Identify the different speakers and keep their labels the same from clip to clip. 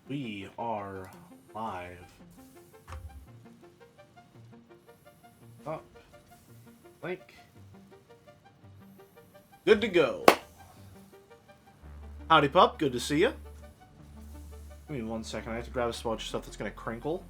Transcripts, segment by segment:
Speaker 1: We are live. Up. Link. Good to go. Howdy, pup. Good to see you. Give me 1 second. I have to grab a bunch of stuff that's going to crinkle.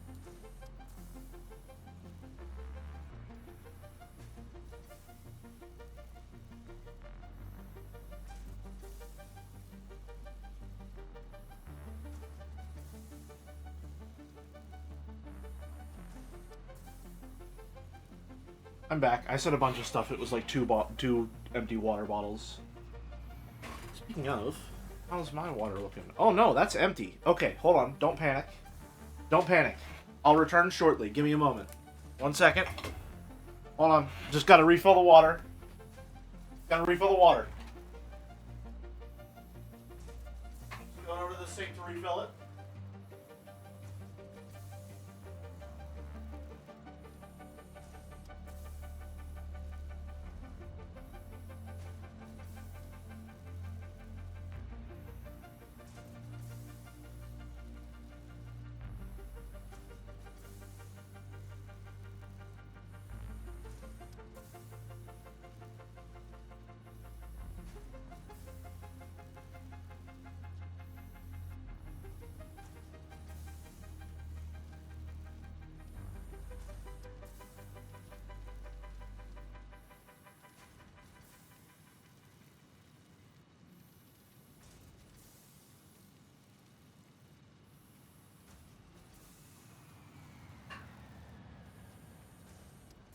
Speaker 1: I'm back. I said a bunch of stuff. It was like two empty water bottles. Speaking of, how's my water looking? Oh no, that's empty. Okay, hold on. Don't panic. Don't panic. I'll return shortly. Give me a moment. 1 second. Hold on. Just gotta refill the water. Gotta refill the water. Going over to the sink to refill it.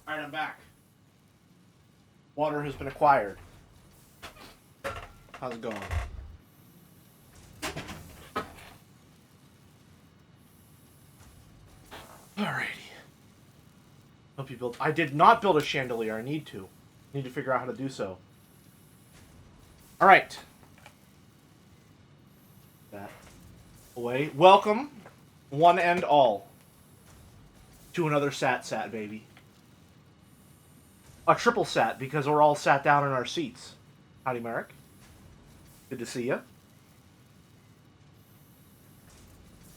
Speaker 1: Alright, I'm back. Water has been acquired. How's it going? Alrighty. Hope you built... I did not build a chandelier. I need to. Need to figure out how to do so. Alright. That away. Welcome, one and all, to another sat, baby. A triple sat, because we're all sat down in our seats. Howdy, Merrick. Good to see you.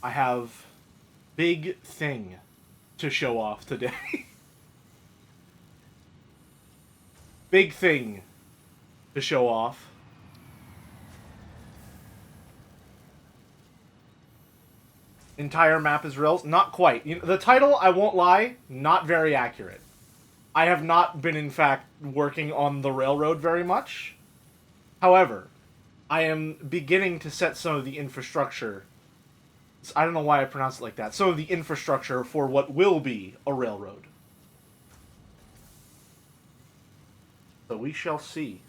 Speaker 1: I have big thing to show off today. Big thing to show off. Entire map is rails? Not quite. You know, the title, I won't lie, not very accurate. I have not been, in fact, working on the railroad very much. However, I am beginning to set some of the infrastructure. I don't know why I pronounce it like that. Some of the infrastructure for what will be a railroad. So we shall see.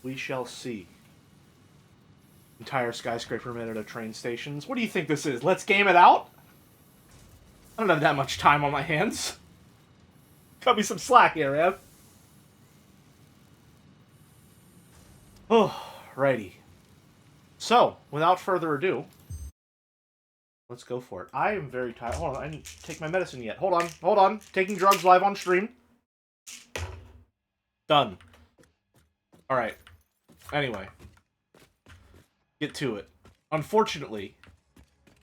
Speaker 1: We shall see. Entire skyscraper made out of train stations. What do you think this is? Let's game it out? I don't have that much time on my hands. Cut me some slack here, man. Oh, righty. So, without further ado, let's go for it. I am very tired. Hold on, I didn't take my medicine yet. Hold on. Taking drugs live on stream. Done. Alright. Anyway. Get to it. Unfortunately,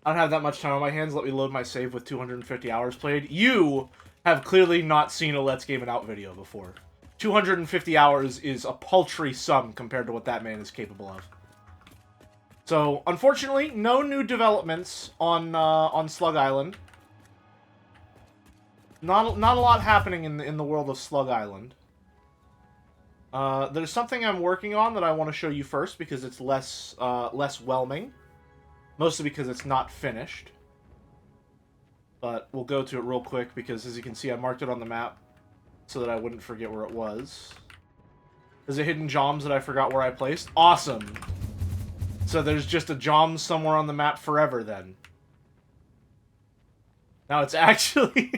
Speaker 1: I don't have that much time on my hands. Let me load my save with 250 hours played. You have clearly not seen a Let's Game It Out video before. 250 hours is a paltry sum compared to what that man is capable of. So, unfortunately, no new developments on Slug Island. Not a lot happening in the world of Slug Island. There's something I'm working on that I want to show you first because it's less whelming. Mostly because it's not finished. But we'll go to it real quick because, as you can see, I marked it on the map so that I wouldn't forget where it was. There's a hidden Joms that I forgot where I placed. Awesome! So there's just a Jom somewhere on the map forever, then. Now it's actually...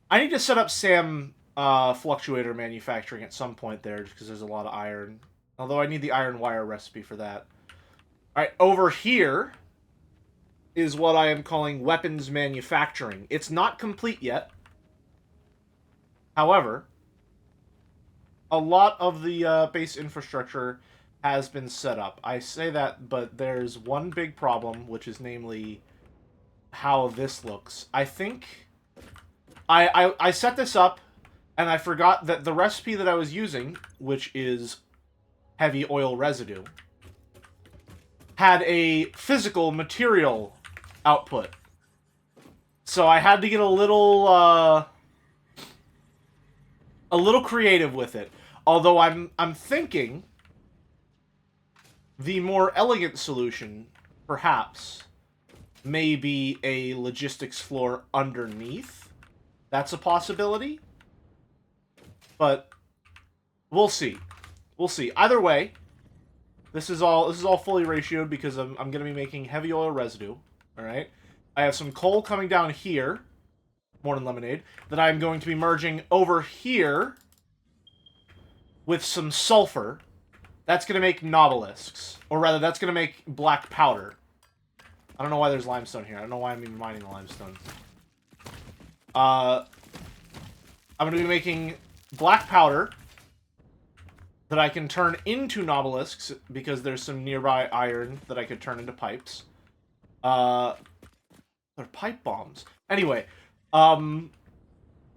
Speaker 1: I need to set up Sam fluctuator manufacturing at some point there, just because there's a lot of iron. Although I need the iron wire recipe for that. Alright, over here is what I am calling weapons manufacturing. It's not complete yet. However, a lot of the base infrastructure has been set up. I say that, but there's one big problem, which is namely how this looks. I think I set this up, and I forgot that the recipe that I was using, which is heavy oil residue, had a physical material output. So I had to get a little creative with it. Although I'm thinking the more elegant solution, perhaps, may be a logistics floor underneath. That's a possibility. But we'll see. We'll see. Either way, this is all fully ratioed because I'm going to be making heavy oil residue. All right. I have some coal coming down here, Morning Lemonade, that I'm going to be merging over here with some sulfur. That's going to make nobelisks. Or rather, that's going to make black powder. I don't know why there's limestone here. I don't know why I'm even mining the limestone. I'm going to be making black powder that I can turn into nobelisks because there's some nearby iron that I could turn into pipes. They're pipe bombs. Anyway, and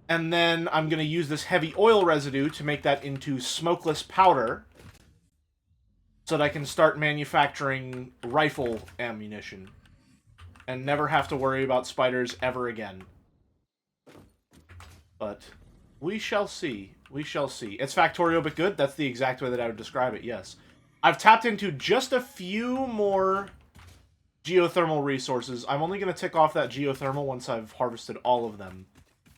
Speaker 1: then I'm going to use this heavy oil residue to make that into smokeless powder so that I can start manufacturing rifle ammunition and never have to worry about spiders ever again. But we shall see. We shall see. It's Factorio, but good. That's the exact way that I would describe it, yes. I've tapped into just a few more geothermal resources. I'm only going to tick off that geothermal once I've harvested all of them.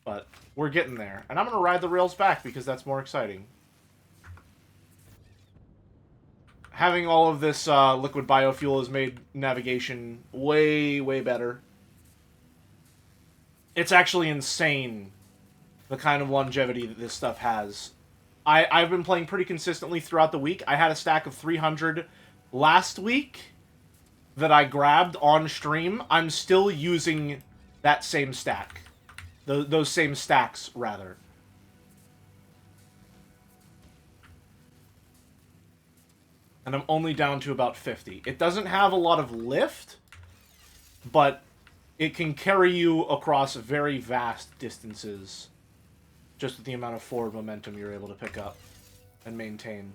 Speaker 1: But we're getting there. And I'm going to ride the rails back because that's more exciting. Having all of this liquid biofuel has made navigation way, way better. It's actually insane the kind of longevity that this stuff has. I've been playing pretty consistently throughout the week. I had a stack of 300 last week that I grabbed on stream. I'm still using that same stack. Those same stacks, rather. And I'm only down to about 50. It doesn't have a lot of lift, but it can carry you across very vast distances just with the amount of forward momentum you're able to pick up and maintain.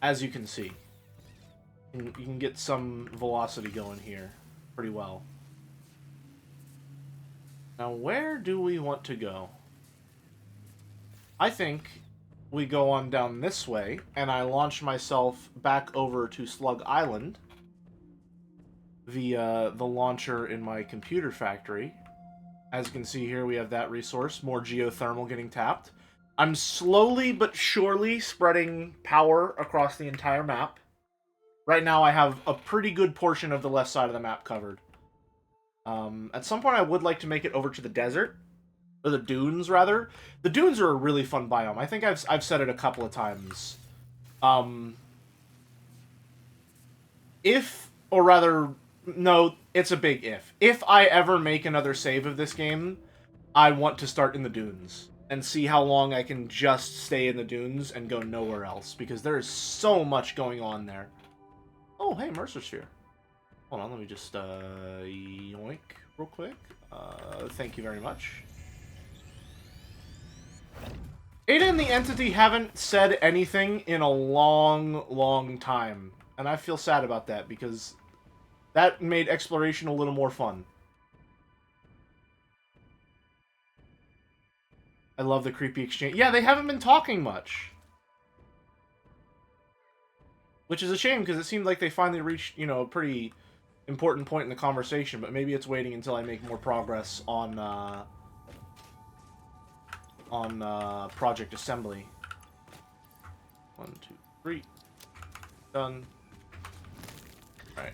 Speaker 1: As you can see. You can get some velocity going here pretty well. Now, where do we want to go? I think we go on down this way, and I launch myself back over to Slug Island via the launcher in my computer factory. As you can see here, we have that resource. More geothermal getting tapped. I'm slowly but surely spreading power across the entire map. Right now, I have a pretty good portion of the left side of the map covered. At some point, I would like to make it over to the desert. Or the dunes, rather. The dunes are a really fun biome. I think I've said it a couple of times. If, or rather, no, it's a big if. If I ever make another save of this game, I want to start in the dunes. And see how long I can just stay in the dunes and go nowhere else. Because there is so much going on there. Oh, hey, Mercer Sphere. Hold on, let me just, yoink real quick. Thank you very much. Ada and the Entity haven't said anything in a long, long time. And I feel sad about that, because that made exploration a little more fun. I love the creepy exchange. Yeah, they haven't been talking much. Which is a shame, because it seemed like they finally reached, a pretty important point in the conversation, but maybe it's waiting until I make more progress on Project Assembly. 1, 2, 3. Done. Alright.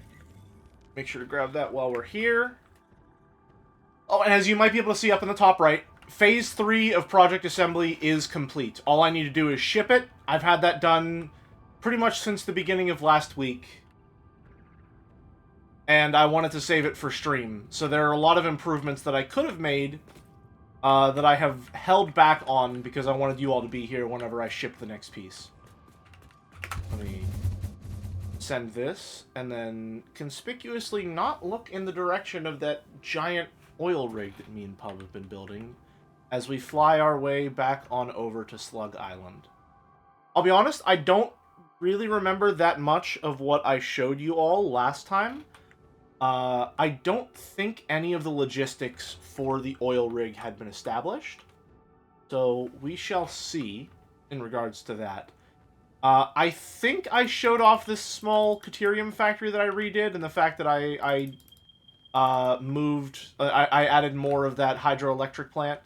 Speaker 1: Make sure to grab that while we're here. Oh, and as you might be able to see up in the top right, Phase 3 of Project Assembly is complete. All I need to do is ship it. I've had that done pretty much since the beginning of last week. And I wanted to save it for stream. So there are a lot of improvements that I could have made that I have held back on because I wanted you all to be here whenever I ship the next piece. Let me send this, and then conspicuously not look in the direction of that giant oil rig that me and Pub have been building as we fly our way back on over to Slug Island. I'll be honest, I don't really remember that much of what I showed you all last time. I don't think any of the logistics for the oil rig had been established. So we shall see in regards to that. I think I showed off this small Caterium factory that I redid, and the fact that I added more of that hydroelectric plant.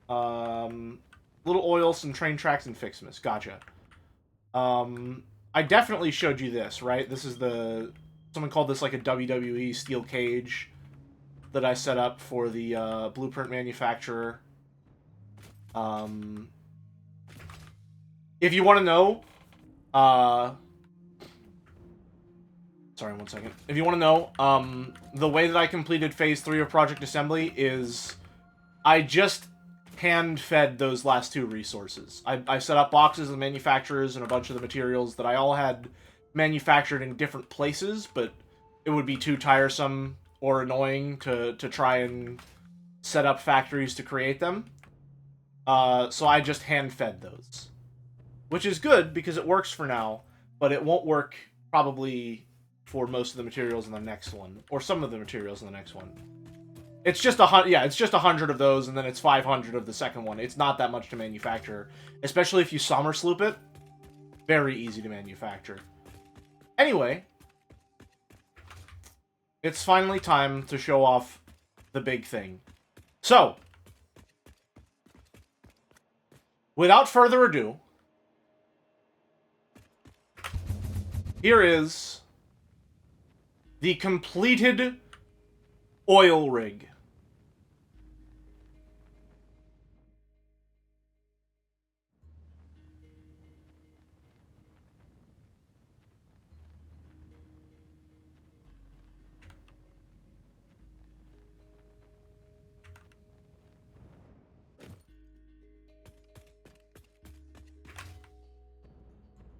Speaker 1: Little oil, some train tracks, and Fixmas. Gotcha. I definitely showed you this, right? This is someone called this like a WWE steel cage that I set up for the blueprint manufacturer. If you want to know, sorry, one second. If you want to know, the way that I completed Phase 3 of Project Assembly is I just hand-fed those last two resources. I set up boxes of manufacturers and a bunch of the materials that I all had manufactured in different places, but it would be too tiresome or annoying to try and set up factories to create them. So I just hand-fed those. Which is good, because it works for now, but it won't work probably for most of the materials in the next one, or some of the materials in the next one. It's just it's just 100 of those, and then it's 500 of the second one. It's not that much to manufacture, especially if you summer sloop it. Very easy to manufacture. Anyway, it's finally time to show off the big thing. So, without further ado, here is the completed oil rig.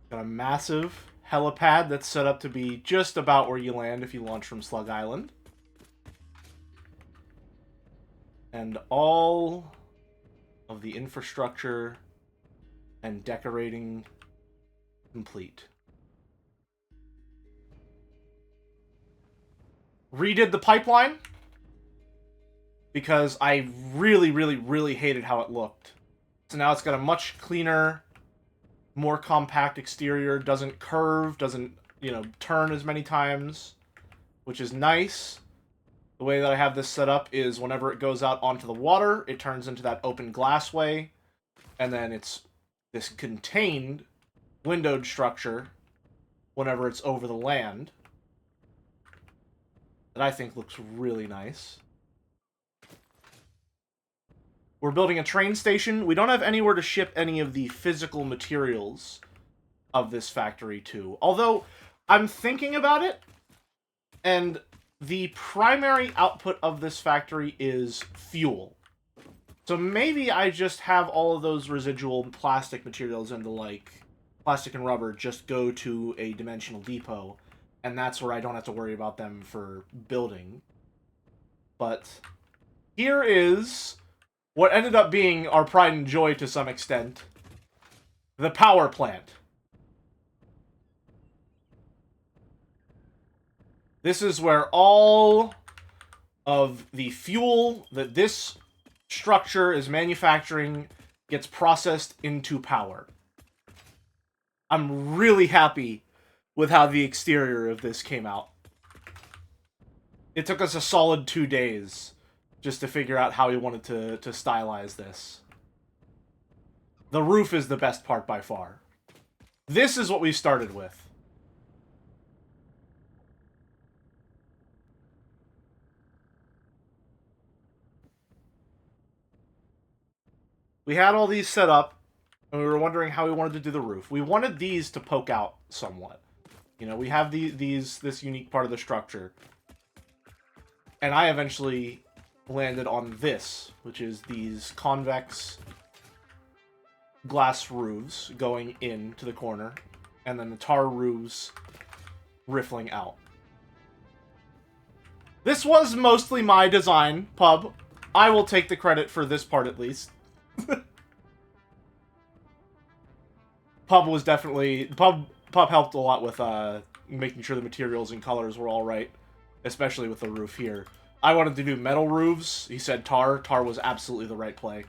Speaker 1: Got a massive helipad that's set up to be just about where you land if you launch from Slug Island. And all of the infrastructure and decorating complete. Redid the pipeline because I really, really, really hated how it looked. So now it's got a much cleaner, more compact exterior, doesn't curve, doesn't, turn as many times, which is nice. The way that I have this set up is whenever it goes out onto the water, it turns into that open glassway, and then it's this contained windowed structure whenever it's over the land that I think looks really nice. We're building a train station. We don't have anywhere to ship any of the physical materials of this factory to. Although, I'm thinking about it, and the primary output of this factory is fuel. So maybe I just have all of those residual plastic materials and plastic and rubber just go to a dimensional depot, and that's where I don't have to worry about them for building. But here is what ended up being our pride and joy to some extent. The power plant. This is where all of the fuel that this structure is manufacturing gets processed into power. I'm really happy with how the exterior of this came out. It took us a solid 2 days just to figure out how we wanted to stylize this. The roof is the best part by far. This is what we started with. We had all these set up, and we were wondering how we wanted to do the roof. We wanted these to poke out somewhat. We have this unique part of the structure. And I eventually landed on this, which is these convex glass roofs going into the corner. and then the tar roofs riffling out. This was mostly my design, Pub. I will take the credit for this part at least. Pub was definitely... Pub helped a lot with making sure the materials and colors were all right, especially with the roof here. I wanted to do metal roofs. He said tar. Tar was absolutely the right play.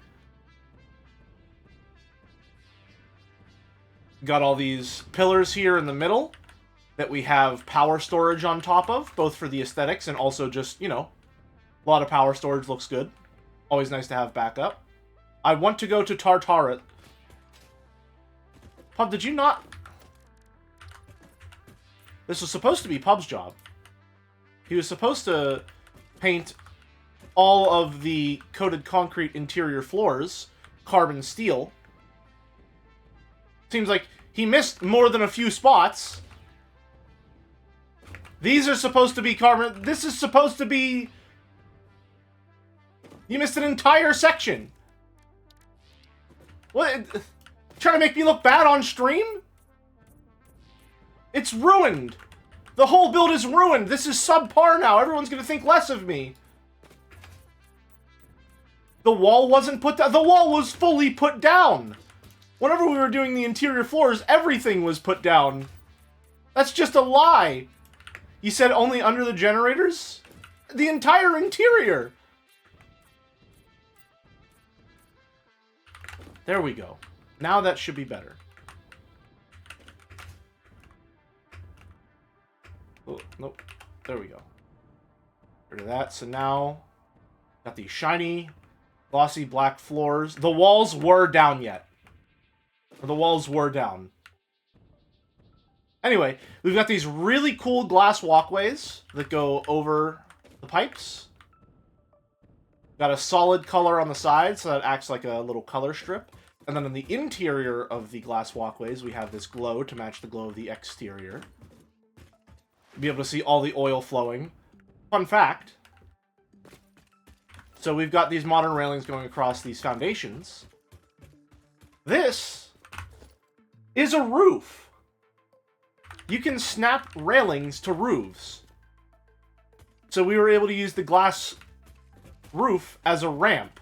Speaker 1: Got all these pillars here in the middle that we have power storage on top of, both for the aesthetics and also just, you know, a lot of power storage looks good. Always nice to have backup. I want to go to Tartaret. Pub, did you not... This was supposed to be Pub's job. He was supposed to paint all of the coated concrete interior floors carbon steel. Seems like he missed more than a few spots. These are supposed to be carbon... This is supposed to be... You missed an entire section. What? Trying to make me look bad on stream? It's ruined. The whole build is ruined. This is subpar now. Everyone's going to think less of me. The wall wasn't put down. The wall was fully put down. Whenever we were doing the interior floors, everything was put down. That's just a lie. You said only under the generators? The entire interior. There we go. Now that should be better. Oh, nope. There we go. Rid of that. So now, got these shiny, glossy black floors. The walls were down yet. The walls were down. Anyway, we've got these really cool glass walkways that go over the pipes. Got a solid color on the side, so that acts like a little color strip. And then in the interior of the glass walkways, we have this glow to match the glow of the exterior. Be able to see all the oil flowing. Fun fact. So we've got these modern railings going across these foundations. This is a roof. You can snap railings to roofs. So we were able to use the glass roof as a ramp.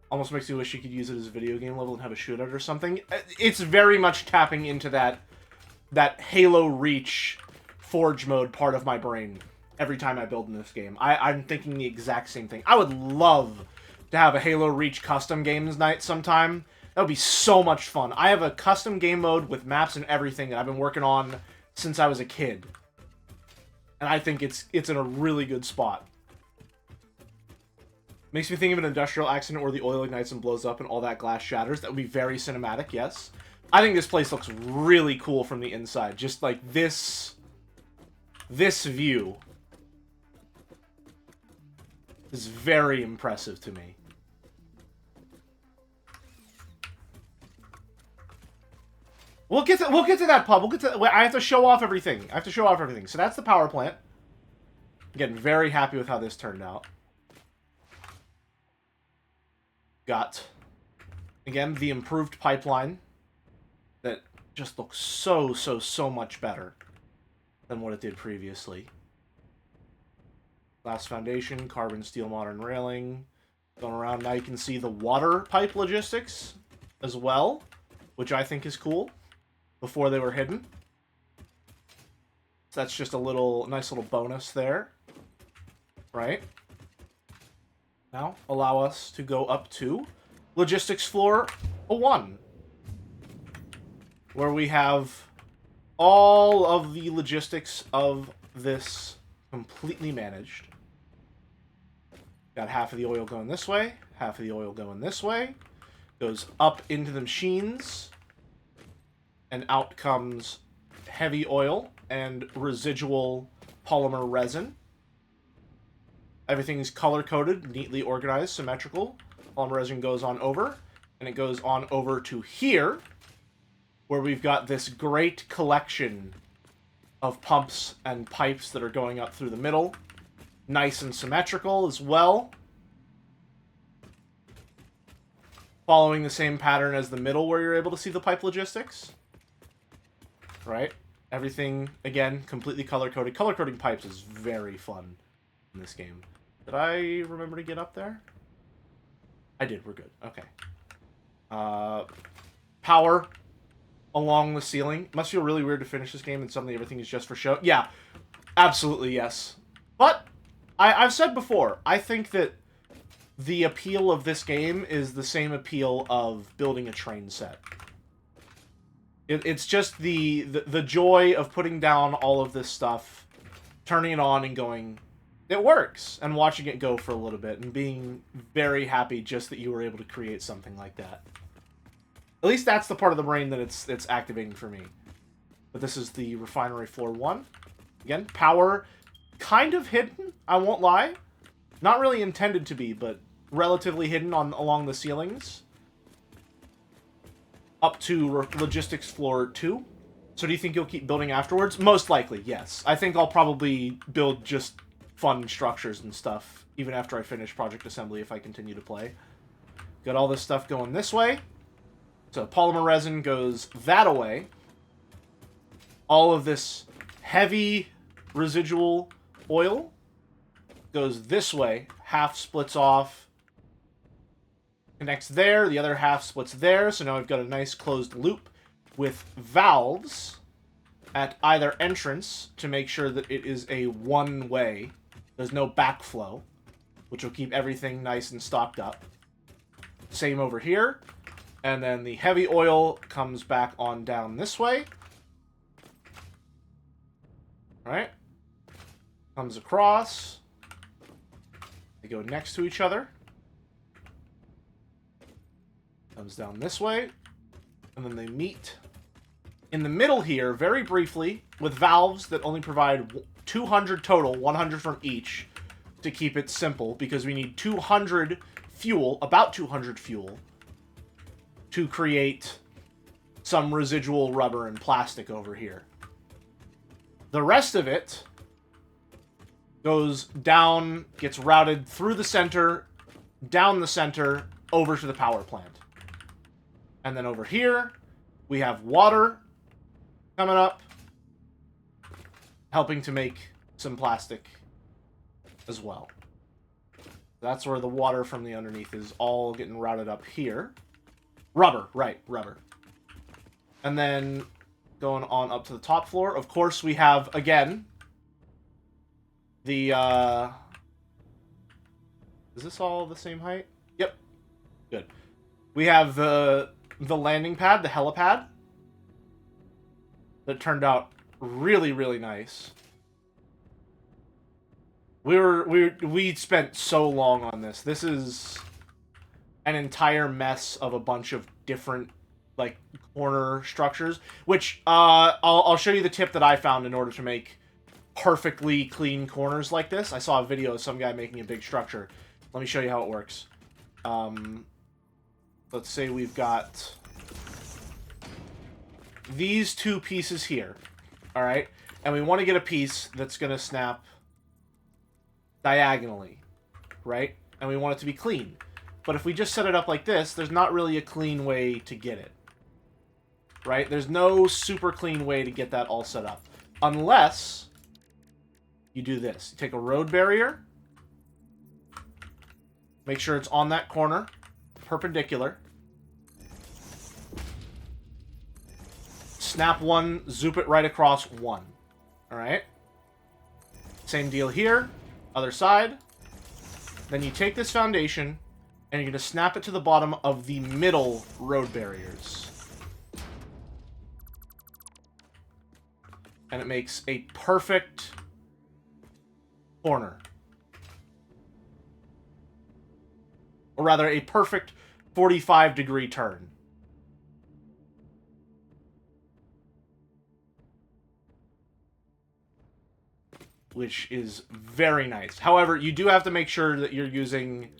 Speaker 1: Almost makes me wish you could use it as a video game level and have a shootout or something. It's very much tapping into that Halo Reach Forge mode part of my brain every time I build in this game. I'm thinking the exact same thing. I would love to have a Halo Reach custom games night sometime. That would be so much fun. I have a custom game mode with maps and everything that I've been working on since I was a kid. And I think it's in a really good spot. Makes me think of an industrial accident where the oil ignites and blows up and all that glass shatters. That would be very cinematic, yes. I think this place looks really cool from the inside. Just like this view is very impressive to me. We'll get to that, Pub. We'll get to. I have to show off everything. So that's the power plant. Again, very happy with how this turned out. Got, again, the improved pipeline that just looks so much better than what it did previously. Glass foundation, carbon steel modern railing. Going around, now you can see the water pipe logistics as well, which I think is cool. Before they were hidden. So that's just a nice little bonus there. Right? Now, allow us to go up to Logistics Floor 1. Where we have all of the logistics of this completely managed. Got half of the oil going this way, half of the oil going this way. Goes up into the machines. And out comes heavy oil and residual polymer resin. Everything's color-coded, neatly organized, symmetrical. Polymer resin goes on over, and it goes on over to here, where we've got this great collection of pumps and pipes that are going up through the middle. Nice and symmetrical as well. following the same pattern as the middle where you're able to see the pipe logistics. Right? Everything, again, completely color-coded. Color-coding pipes is very fun in this game. Did I remember to get up there? I did. We're good. Okay. Power along the ceiling. Must feel really weird to finish this game and suddenly everything is just for show. Yeah, absolutely yes. But I've said before, I think that the appeal of this game is the same appeal of building a train set. It's just the joy of putting down all of this stuff, turning it on and going, it works, and watching it go for a little bit, and being very happy just that you were able to create something like that. At least that's the part of the brain that it's activating for me. But this is the refinery floor 1. Again, power kind of hidden, I won't lie. Not really intended to be, but relatively hidden along the ceilings. Up to logistics floor 2. So do you think you'll keep building afterwards? Most likely, yes. I think I'll probably build just fun structures and stuff, even after I finish Project Assembly if I continue to play. Got all this stuff going this way. So polymer resin goes that away. All of this heavy residual oil goes this way. Half splits off. Connects there. The other half splits there. So now I've got a nice closed loop with valves at either entrance to make sure that it is a one-way. There's no backflow, which will keep everything nice and stocked up. Same over here. And then the heavy oil comes back on down this way. Alright. Comes across. They go next to each other. Comes down this way. And then they meet in the middle here, very briefly, with valves that only provide 200 total, 100 from each, to keep it simple, because we need 200 fuel, about 200 fuel, to create some residual rubber and plastic over here. The rest of it goes down, gets routed through the center, down the center, over to the power plant. And then over here, we have water coming up, helping to make some plastic as well. That's where the water from the underneath is all getting routed up here. Rubber, right, rubber. And then going on up to the top floor, of course, we have, again, the, is this all the same height? Yep. Good. We have the landing pad, the helipad, that turned out really, really nice. We spent so long on this. This is an entire mess of a bunch of different, like, corner structures, which I'll show you the tip that I found in order to make perfectly clean corners like this. I saw a video of some guy making a big structure. Let me show you how it works. Let's say we've got these two pieces here, all right? And we want to get a piece that's going to snap diagonally, right? And we want it to be clean. But if we just set it up like this, there's not really a clean way to get it, right? There's no super clean way to get that all set up. Unless you do this. You take a road barrier, make sure it's on that corner, perpendicular. Snap one, zoop it right across one. Alright? Same deal here. Other side. Then you take this foundation, and you're going to snap it to the bottom of the middle road barriers. And it makes a perfect corner. Or rather, a perfect 45-degree turn. Which is very nice. However, you do have to make sure that you're using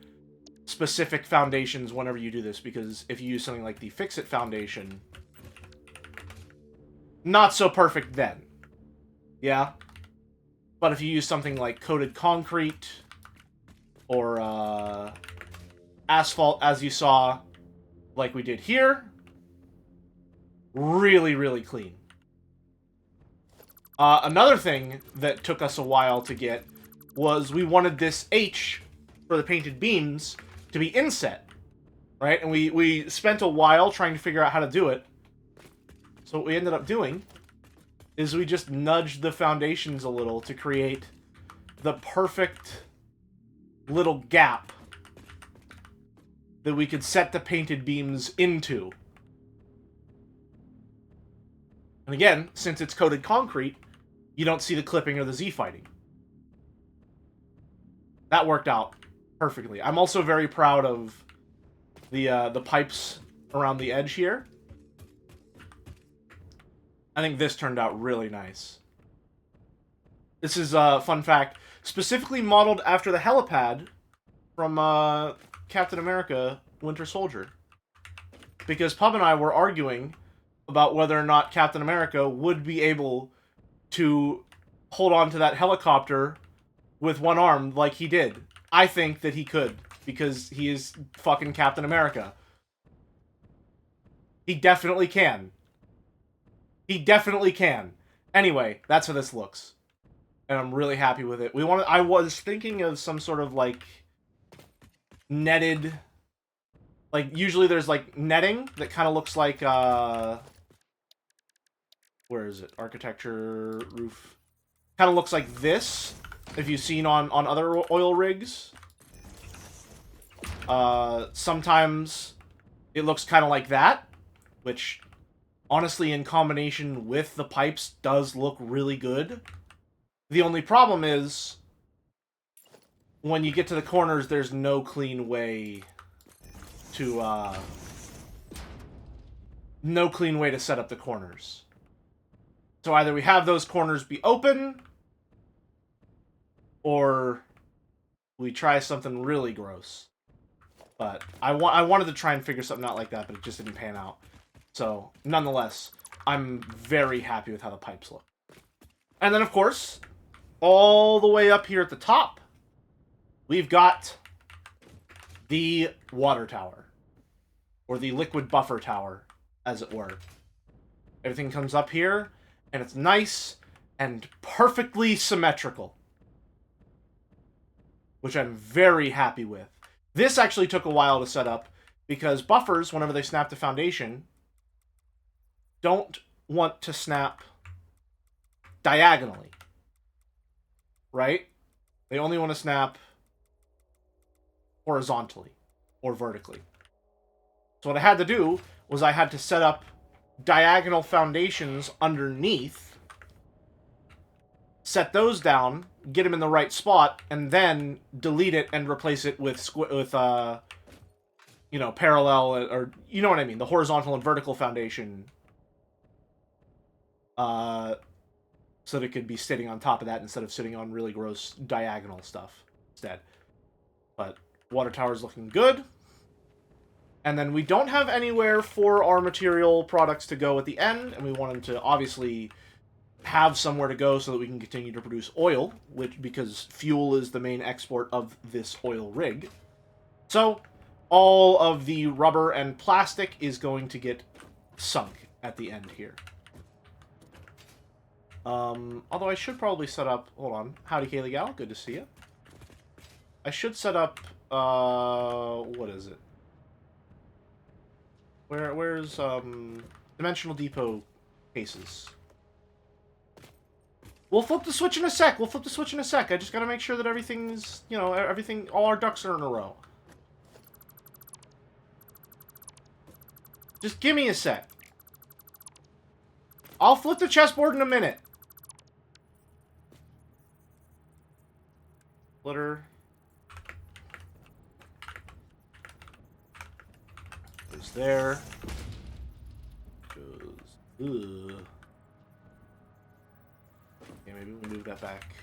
Speaker 1: specific foundations whenever you do this, because if you use something like the Fix-It foundation, not so perfect then. Yeah? But if you use something like coated concrete, or asphalt, as you saw, like we did here. Really, really clean. Another thing that took us a while to get was we wanted this H for the painted beams to be inset, right? And we spent a while trying to figure out how to do it. So what we ended up doing is we just nudged the foundations a little to create the perfect little gap that we could set the painted beams into. And again, since it's coated concrete, you don't see the clipping or the Z-fighting. That worked out perfectly. I'm also very proud of the pipes around the edge here. I think this turned out really nice. This is a fun fact, specifically modeled after the helipad from Captain America Winter Soldier. Because Pub and I were arguing about whether or not Captain America would be able to hold on to that helicopter with one arm like he did. I think that he could, because he is fucking Captain America. He definitely can. He definitely can. Anyway, that's how this looks. And I'm really happy with it. I was thinking of some sort of, like, netted... Like, usually there's, like, netting that kind of looks like, where is it? Architecture, roof. Kind of looks like this, if you've seen on other oil rigs. Sometimes it looks kind of like that, which, honestly, in combination with the pipes, does look really good. The only problem is, when you get to the corners, there's no clean way to, no clean way to set up the corners. So either we have those corners be open, or we try something really gross. But I wanted to try and figure something out like that, but it just didn't pan out. So, nonetheless, I'm very happy with how the pipes look. And then, of course, all the way up here at the top, we've got the water tower. Or the liquid buffer tower, as it were. Everything comes up here, and it's nice and perfectly symmetrical. Which I'm very happy with. This actually took a while to set up, because buffers, whenever they snap the foundation, don't want to snap diagonally. Right? They only want to snap horizontally or vertically. So what I had to do was I had to set up diagonal foundations underneath, set those down, get them in the right spot, and then delete it and replace it with you know, parallel, or you know what I mean, the horizontal and vertical foundation, so that it could be sitting on top of that instead of sitting on really gross diagonal stuff instead. But water tower's looking good. And then we don't have anywhere for our material products to go at the end, and we want them to obviously have somewhere to go so that we can continue to produce oil, because fuel is the main export of this oil rig. So all of the rubber and plastic is going to get sunk at the end here. Although I should probably set up... Hold on. Howdy, Kaylee Gal. Good to see you. I should set up... what is it? Where's, Dimensional Depot cases? We'll flip the switch in a sec. I just gotta make sure that everything's, you know, all our ducks are in a row. Just give me a sec. I'll flip the chessboard in a minute. Splitter. Goes there. Goes... Ugh. Okay, maybe we move that back.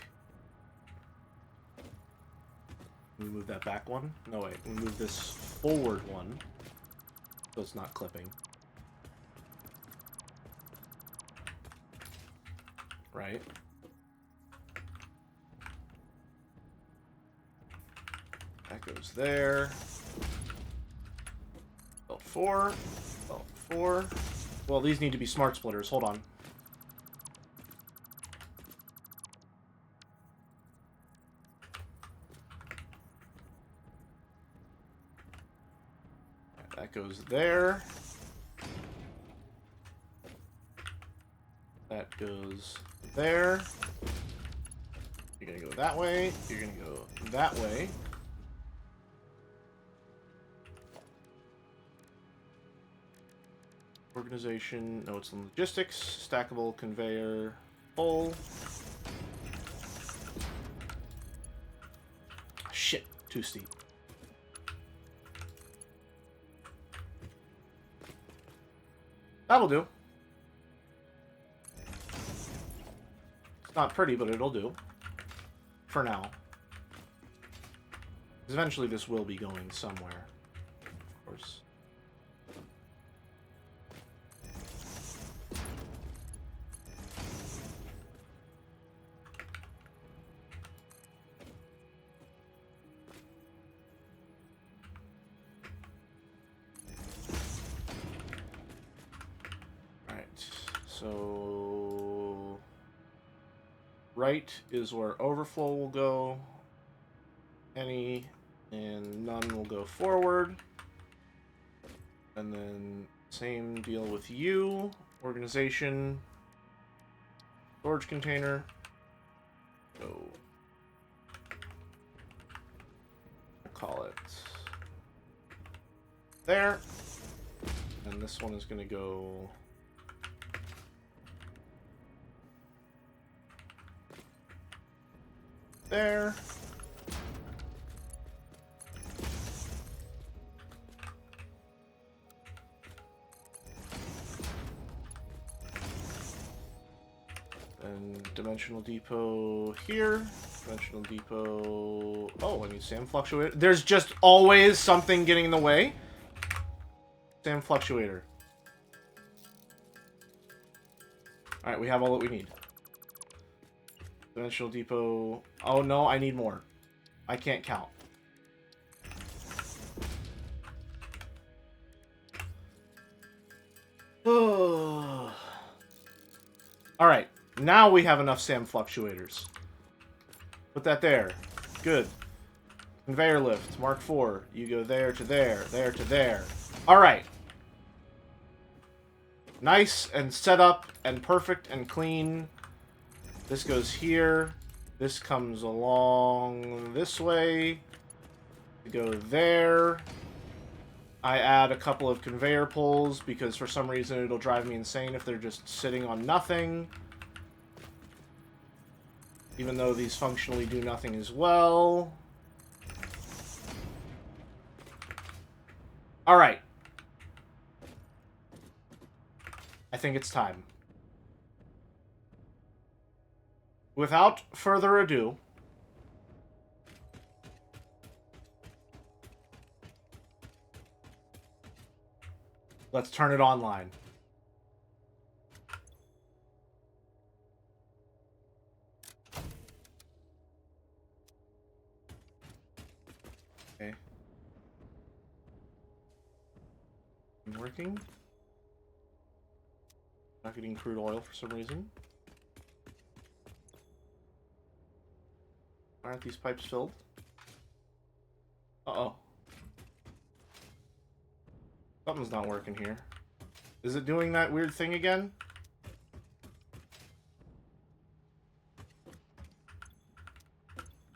Speaker 1: We move that back one? No, wait. We move this forward one. So it's not clipping. Right? That goes there. 4. Oh, 4. Well, these need to be smart splitters. Hold on. That goes there. That goes there. You're gonna go that way. You're gonna go that way. Organization. No, it's logistics. Stackable conveyor. Pull. Shit. Too steep. That'll do. It's not pretty, but it'll do. For now. Eventually this will be going somewhere. Of course. So, right is where overflow will go. Any and none will go forward. And then same deal with you. Organization. Storage container. Go. I'll call it there. And this one is going to go there. And dimensional depot here. Dimensional depot. Oh, I need SAM fluctuator. There's just always something getting in the way. SAM fluctuator. Alright, we have all that we need. Dimensional depot. Oh no, I need more. I can't count. Alright, now we have enough SAM fluctuators. Put that there. Good. Conveyor lift, Mark 4. You go there to there, there to there. Alright. Nice and set up and perfect and clean. This goes here. This comes along this way. We go there. I add a couple of conveyor pulls because for some reason it'll drive me insane if they're just sitting on nothing. Even though these functionally do nothing as well. Alright. I think it's time. Without further ado, let's turn it online. Okay. Working. Not getting crude oil for some reason. Why aren't these pipes filled? Uh-oh. Something's not working here. Is it doing that weird thing again?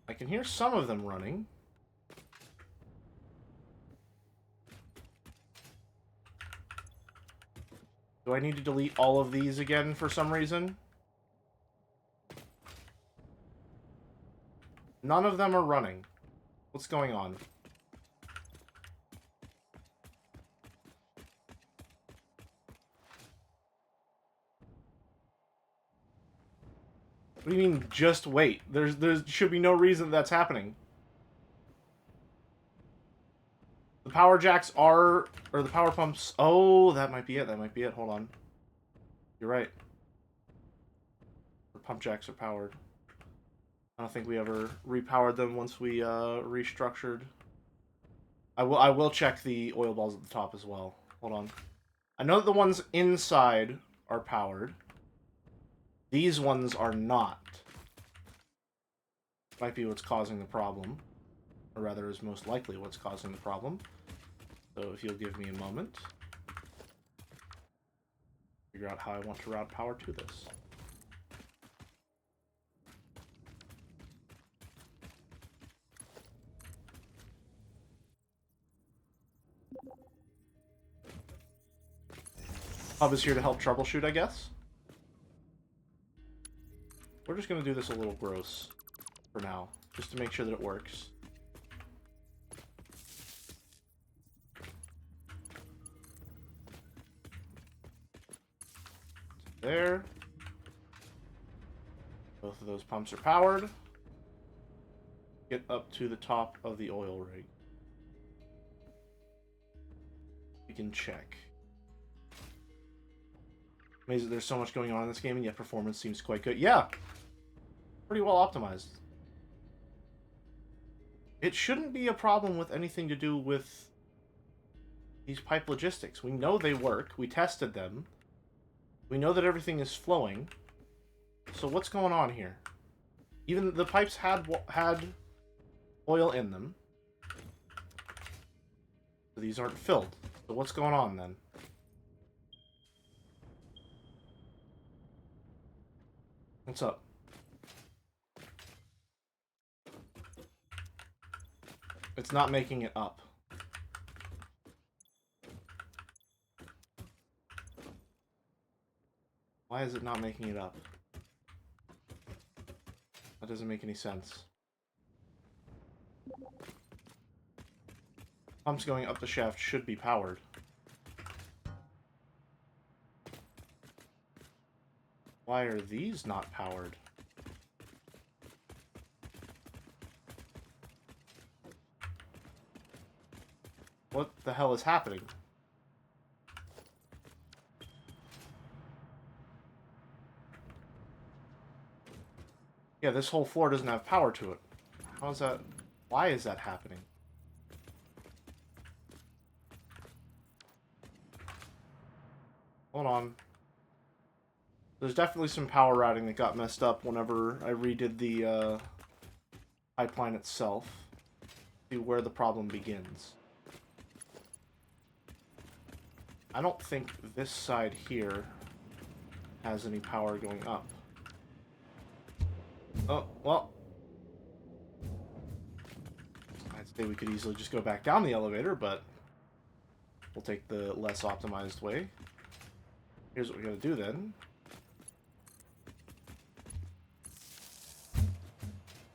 Speaker 1: I can hear some of them running. Do I need to delete all of these again for some reason? None of them are running. What's going on? What do you mean, just wait? There should be no reason that's happening. The power jacks are... Or the power pumps... Oh, that might be it. That might be it. Hold on. You're right. The pump jacks are powered. I don't think we ever repowered them once we restructured. I will check the oil balls at the top as well. Hold on. I know that the ones inside are powered. These ones are not. Might be what's causing the problem. Or rather, is most likely what's causing the problem. So if you'll give me a moment. Figure out how I want to route power to this. Hub is here to help troubleshoot, I guess. We're just going to do this a little gross for now, just to make sure that it works. There. Both of those pumps are powered. Get up to the top of the oil rig. We can check. Amazing that there's so much going on in this game, and yet performance seems quite good. Yeah! Pretty well optimized. It shouldn't be a problem with anything to do with these pipe logistics. We know they work. We tested them. We know that everything is flowing. So what's going on here? Even the pipes had oil in them. So these aren't filled. So what's going on then? What's up? It's not making it up. Why is it not making it up? That doesn't make any sense. Pumps going up the shaft should be powered. Why are these not powered? What the hell is happening? Yeah, this whole floor doesn't have power to it. How is that? Why is that happening? Hold on. There's definitely some power routing that got messed up whenever I redid the pipeline itself. See where the problem begins. I don't think this side here has any power going up. Oh, well. I'd say we could easily just go back down the elevator, but we'll take the less optimized way. Here's what we gotta do then.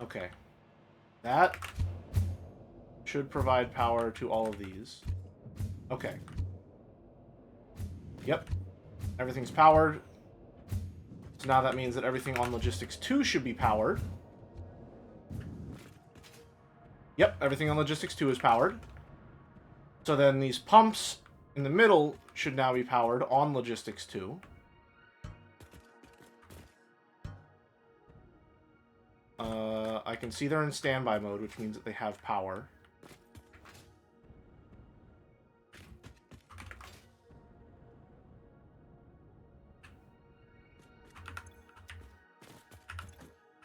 Speaker 1: Okay. That should provide power to all of these. Okay. Yep. Everything's powered. So now that means that everything on Logistics 2 should be powered. Yep, everything on Logistics 2 is powered. So then these pumps in the middle should now be powered on Logistics 2. I can see they're in standby mode, which means that they have power.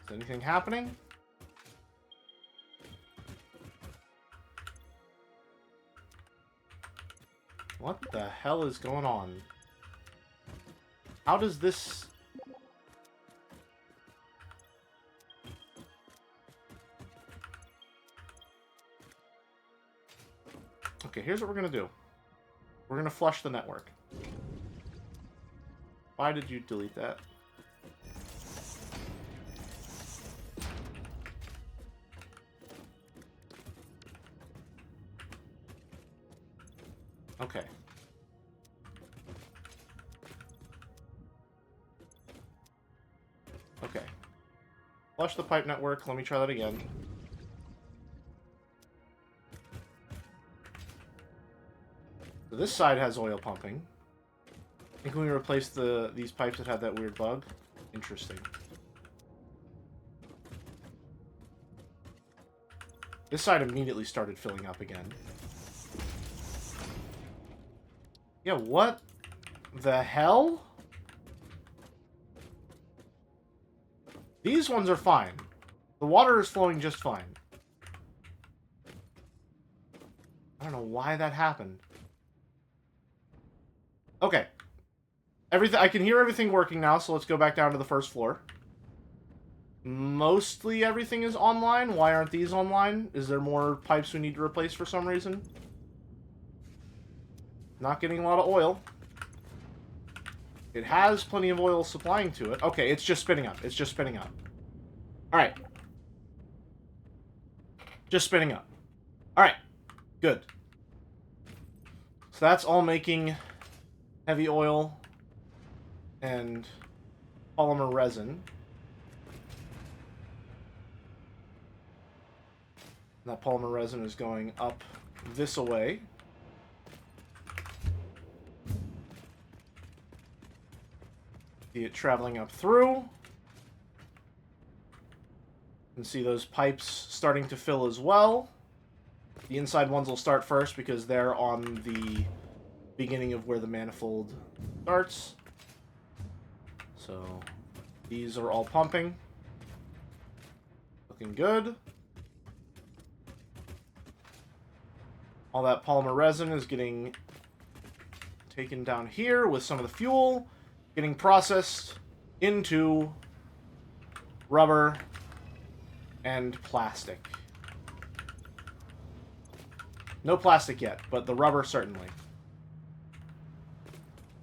Speaker 1: Is anything happening? What the hell is going on? How does this... Okay, here's what we're gonna do. We're gonna flush the network. Why did you delete that? Okay. Okay. Flush the pipe network. Let me try that again. So this side has oil pumping. I think when we replaced these pipes that had that weird bug. Interesting. This side immediately started filling up again. Yeah, what the hell? These ones are fine. The water is flowing just fine. I don't know why that happened. Okay. Everything, I can hear everything working now, so let's go back down to the first floor. Mostly everything is online. Why aren't these online? Is there more pipes we need to replace for some reason? Not getting a lot of oil. It has plenty of oil supplying to it. Okay, it's just spinning up. It's just spinning up. Alright. Just spinning up. Alright. Good. So that's all making heavy oil and polymer resin. And that polymer resin is going up this away. See it traveling up through. You can see those pipes starting to fill as well. The inside ones will start first because they're on the beginning of where the manifold starts. So these are all pumping. Looking good. All that polymer resin is getting taken down here with some of the fuel, getting processed into rubber and plastic. No plastic yet, but the rubber certainly.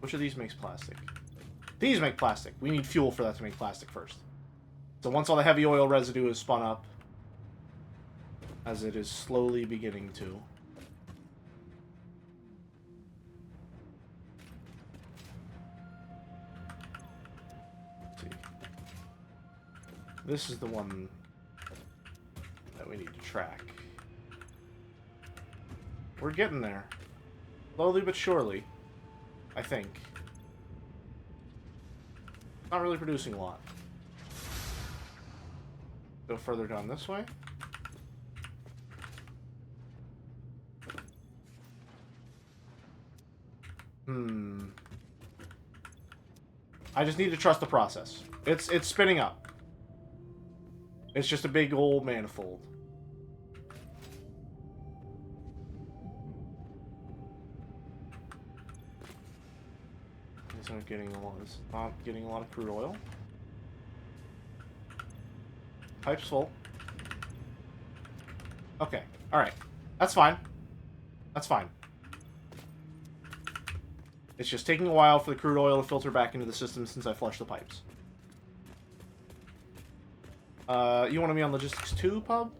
Speaker 1: Which of these makes plastic? These make plastic. We need fuel for that to make plastic first. So once all the heavy oil residue is spun up, as it is slowly beginning to, let's see. This is the one that we need to track. We're getting there. Slowly but surely, I think. Not really producing a lot. Go further down this way. I just need to trust the process. It's spinning up. It's just a big old manifold. It's not getting a lot of crude oil. Pipe's full. Okay. Alright. That's fine. That's fine. It's just taking a while for the crude oil to filter back into the system since I flushed the pipes. You want to be on Logistics 2, Pub?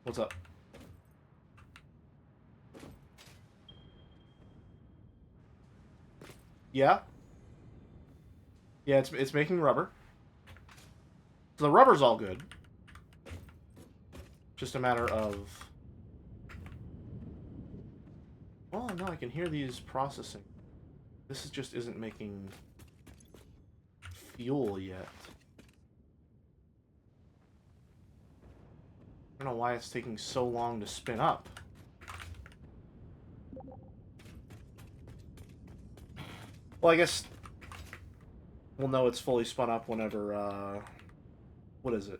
Speaker 1: What's up? Yeah? Yeah, it's making rubber. So the rubber's all good. Just a matter of... Oh, no, I can hear these processing. This just isn't making fuel yet. I don't know why it's taking so long to spin up. Well, I guess we'll know it's fully spun up whenever, what is it?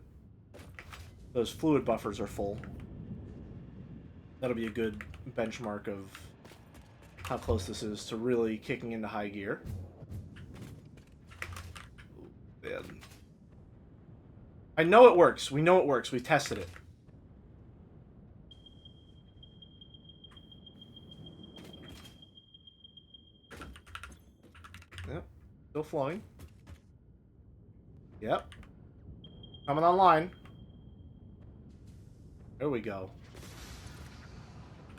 Speaker 1: Those fluid buffers are full. That'll be a good benchmark of how close this is to really kicking into high gear. Man. I know it works. We know it works. We've tested it. Yep. Still flowing. Yep. Coming online. There we go.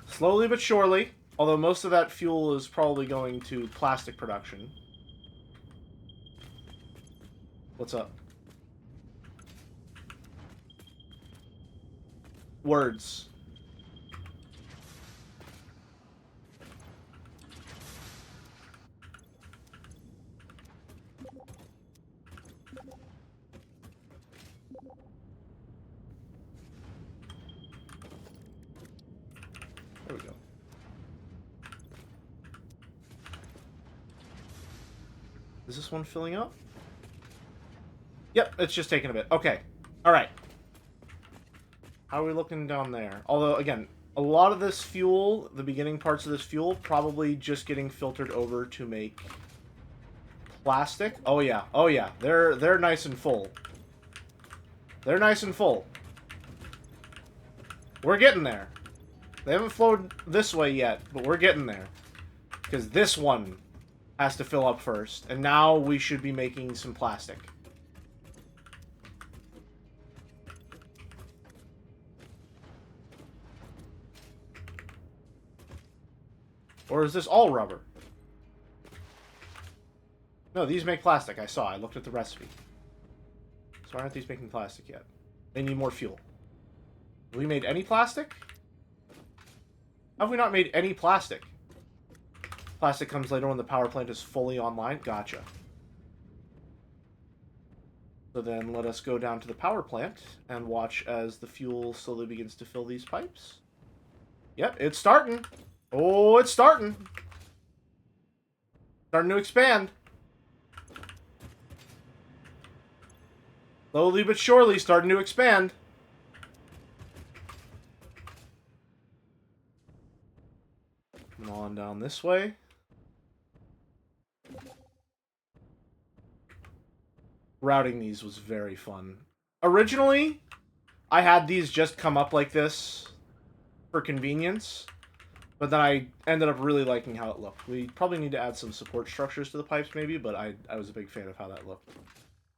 Speaker 1: Slowly but surely, although most of that fuel is probably going to plastic production. What's up? Words. There we go. Is this one filling up? Yep, it's just taking a bit. Okay. Alright. How are we looking down there? Although, again, a lot of this fuel, the beginning parts of this fuel, probably just getting filtered over to make plastic. Oh yeah, oh yeah. They're nice and full. They're nice and full. We're getting there. They haven't flowed this way yet, but we're getting there. Because this one has to fill up first, and now we should be making some plastic. Or is this all rubber? No, these make plastic. I saw. I looked at the recipe. So why aren't these making plastic yet? They need more fuel. Have we made any plastic? Have we not made any plastic? Plastic comes later when the power plant is fully online. Gotcha. So then let us go down to the power plant and watch as the fuel slowly begins to fill these pipes. Yep, it's starting. Oh, it's starting. Starting to expand. Slowly but surely starting to expand. Come on down this way. Routing these was very fun. Originally, I had these just come up like this for convenience, but then I ended up really liking how it looked. We probably need to add some support structures to the pipes maybe, but I was a big fan of how that looked.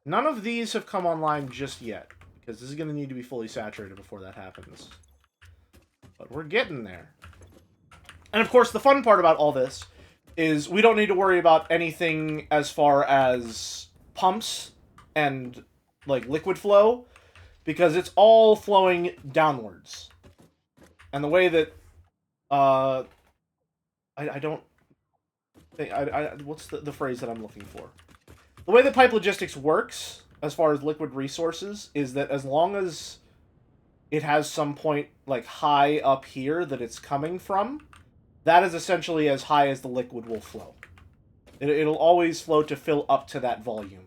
Speaker 1: None of these have come online just yet, because this is going to need to be fully saturated before that happens. But we're getting there. And of course, the fun part about all this is we don't need to worry about anything as far as pumps and like liquid flow, because it's all flowing downwards. And the way that I don't think what's the phrase that I'm looking for? The way that pipe logistics works as far as liquid resources is that as long as it has some point like high up here that it's coming from, that is essentially as high as the liquid will flow. It'll always flow to fill up to that volume,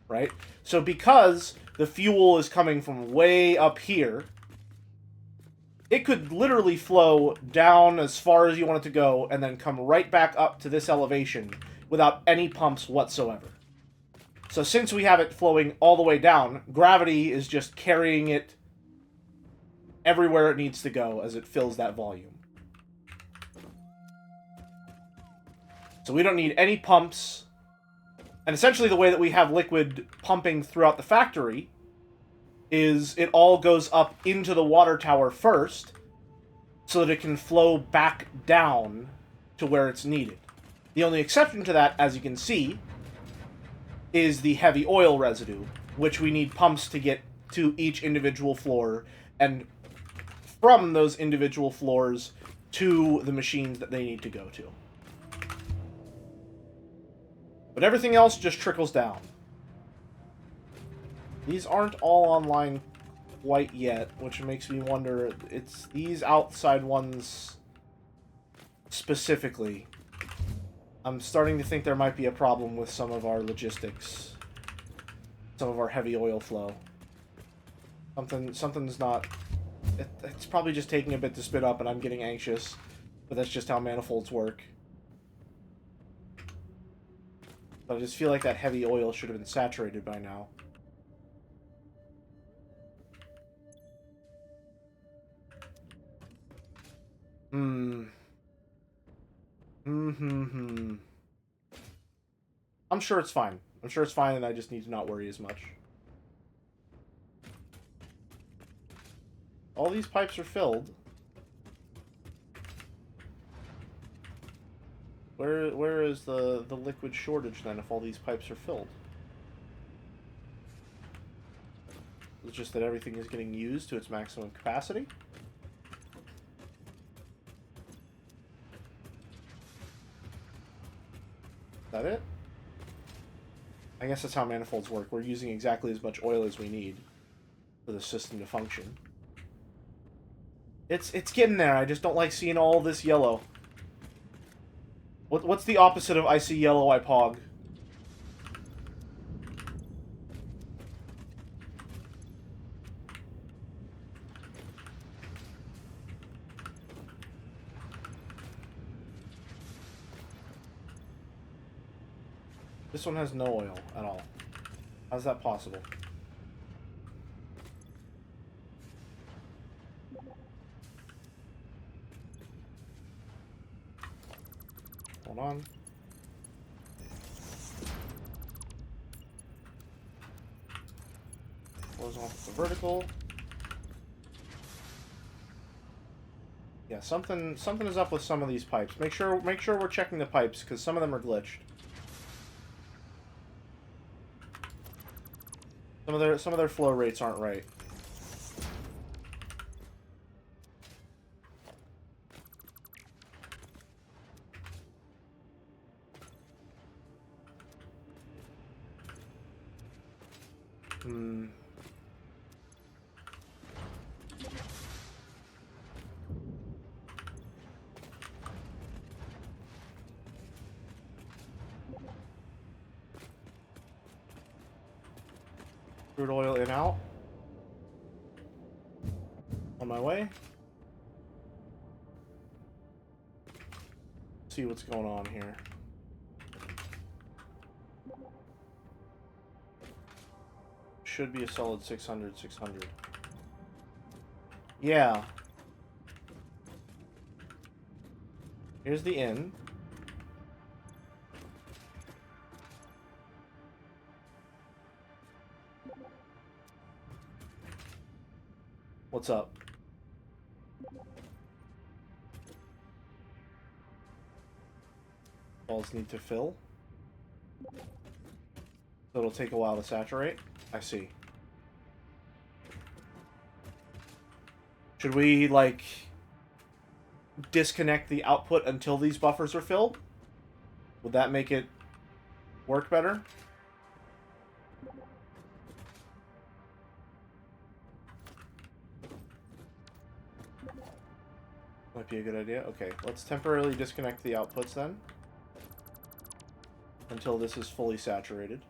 Speaker 1: right? So because the fuel is coming from way up here, it could literally flow down as far as you want it to go and then come right back up to this elevation without any pumps whatsoever. So since we have it flowing all the way down, gravity is just carrying it everywhere it needs to go as it fills that volume. So we don't need any pumps. And essentially the way that we have liquid pumping throughout the factory is it all goes up into the water tower first so that it can flow back down to where it's needed. The only exception to that, as you can see, is the heavy oil residue, which we need pumps to get to each individual floor and from those individual floors to the machines that they need to go to. But everything else just trickles down. These aren't all online quite yet, which makes me wonder, it's these outside ones specifically. I'm starting to think there might be a problem with some of our logistics. Some of our heavy oil flow. Something's not... It's probably just taking a bit to spit up and I'm getting anxious. But that's just how manifolds work. But I just feel like that heavy oil should have been saturated by now. I'm sure it's fine. I'm sure it's fine and I just need to not worry as much. All these pipes are filled. Where is the liquid shortage then if all these pipes are filled? It's just that everything is getting used to its maximum capacity? Is that it? I guess that's how manifolds work. We're using exactly as much oil as we need for the system to function. It's getting there. I just don't like seeing all this yellow. What's the opposite of I see yellow, I pog? This one has no oil at all. How's that possible? Hold on. Close off the vertical. Yeah, something is up with some of these pipes. Make sure we're checking the pipes, because some of them are glitched. Some of their flow rates aren't right. Crude oil in out. On my way. See what's going on here. Should be a solid 600, 600. Yeah. Here's the in. What's up? Balls need to fill. So it'll take a while to saturate. I see. Should we, like, disconnect the output until these buffers are filled? Would that make it work better? Might be a good idea. Okay, let's temporarily disconnect the outputs then. Until this is fully saturated.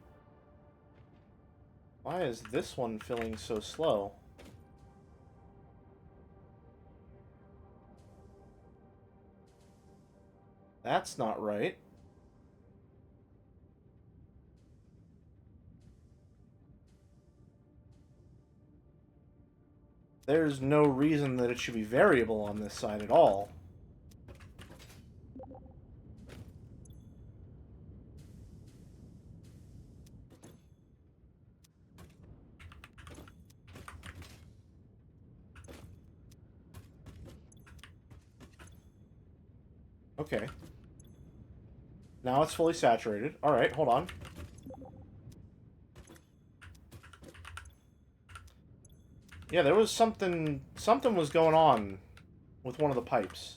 Speaker 1: Why is this one filling so slow? That's not right. There's no reason that it should be variable on this side at all. Okay. Now it's fully saturated. Alright, hold on. Yeah, there was something was going on with one of the pipes.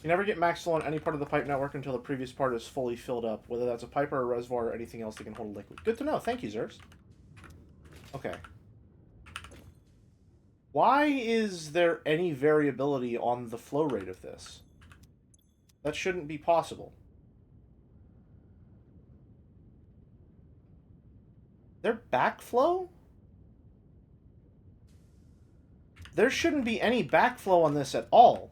Speaker 1: You never get max flow on any part of the pipe network until the previous part is fully filled up, whether that's a pipe or a reservoir or anything else that can hold a liquid. Good to know. Thank you, Zers. Okay. Why is there any variability on the flow rate of this? That shouldn't be possible. Their backflow? There shouldn't be any backflow on this at all.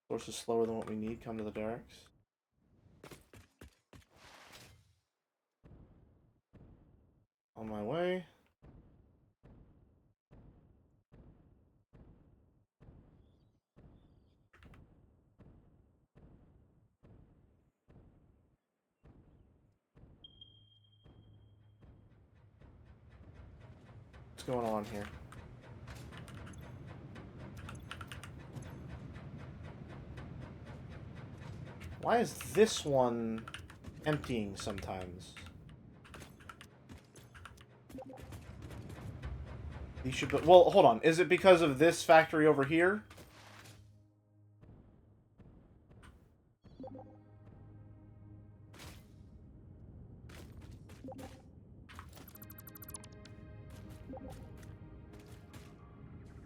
Speaker 1: Source is slower than what we need. Come to the derricks. On my way. What's going on here? Why is this one emptying sometimes? These should be... Well, hold on. Is it because of this factory over here?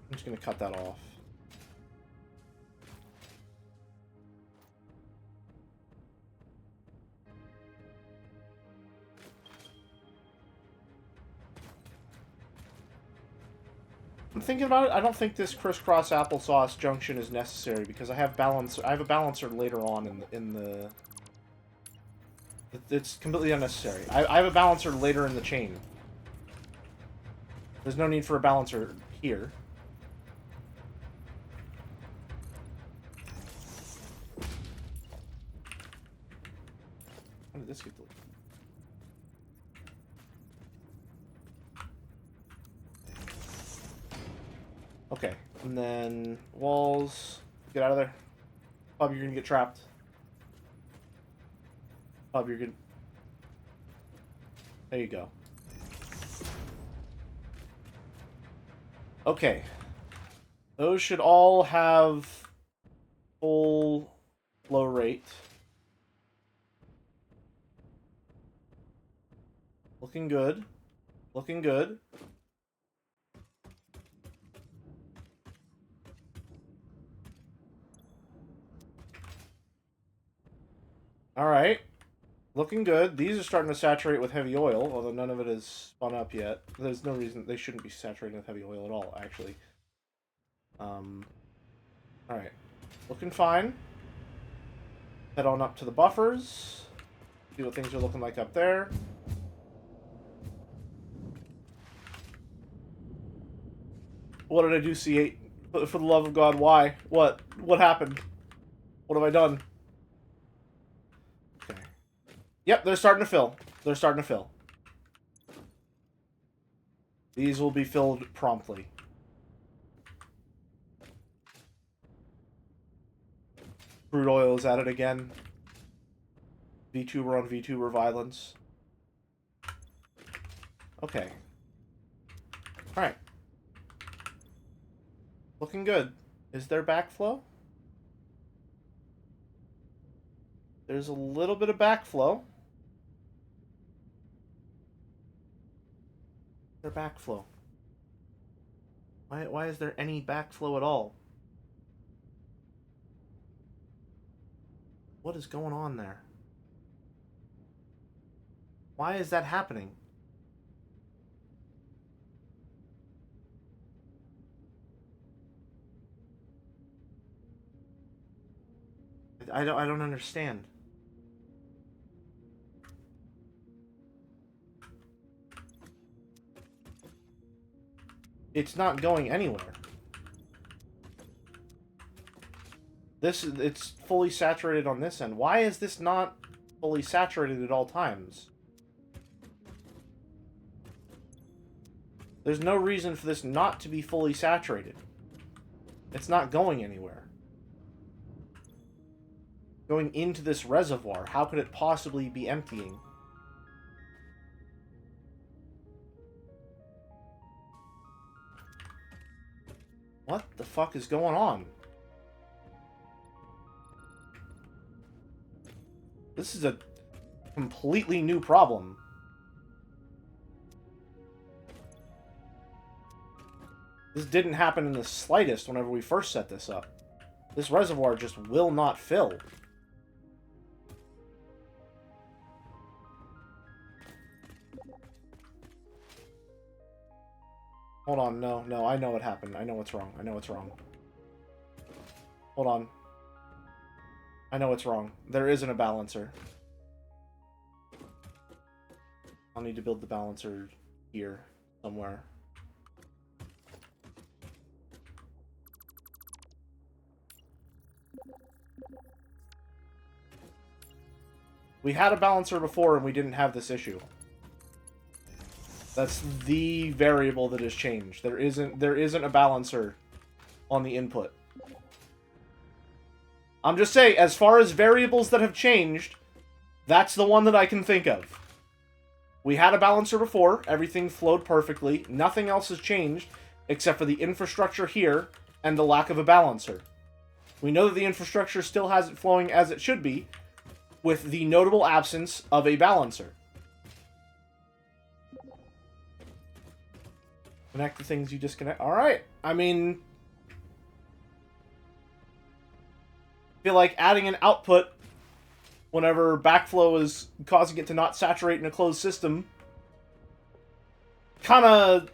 Speaker 1: I'm just going to cut that off. I'm thinking about it. I don't think this crisscross applesauce junction is necessary because I have a balancer later on in the it's completely unnecessary. I have a balancer later in the chain. There's no need for a balancer here. When did this get deleted? Okay, and then walls. Get out of there. Bob, you're gonna get trapped. Bob, you're good. There you go. Okay. Those should all have full flow rate. Looking good. Looking good. Alright. Looking good. These are starting to saturate with heavy oil, although none of it is spun up yet. There's no reason they shouldn't be saturating with heavy oil at all, actually. Alright. Looking fine. Head on up to the buffers. See what things are looking like up there. What did I do, C8? For the love of God, why? What? What happened? What have I done? Okay. Yep, they're starting to fill. They're starting to fill. These will be filled promptly. Crude oil is at it again. VTuber on VTuber violence. Okay. Alright. Looking good. Is there backflow? There's a little bit of backflow. Is there backflow? Why is there any backflow at all? What is going on there? Why is that happening? I don't understand. It's not going anywhere. It's fully saturated on this end. Why is this not fully saturated at all times? There's no reason for this not to be fully saturated. It's not going anywhere. Going into this reservoir, how could it possibly be emptying? What the fuck is going on? This is a completely new problem. This didn't happen in the slightest whenever we first set this up. This reservoir just will not fill. Hold on, no, I know what happened. I know what's wrong. I know what's wrong. Hold on. I know what's wrong. There isn't a balancer. I'll need to build the balancer here, somewhere. We had a balancer before and we didn't have this issue. That's the variable that has changed. There isn't a balancer on the input. I'm just saying, as far as variables that have changed, that's the one that I can think of. We had a balancer before, everything flowed perfectly, nothing else has changed, except for the infrastructure here and the lack of a balancer. We know that the infrastructure still has it flowing as it should be, with the notable absence of a balancer. Connect the things you disconnect. Alright, I mean... I feel like adding an output whenever backflow is causing it to not saturate in a closed system kind of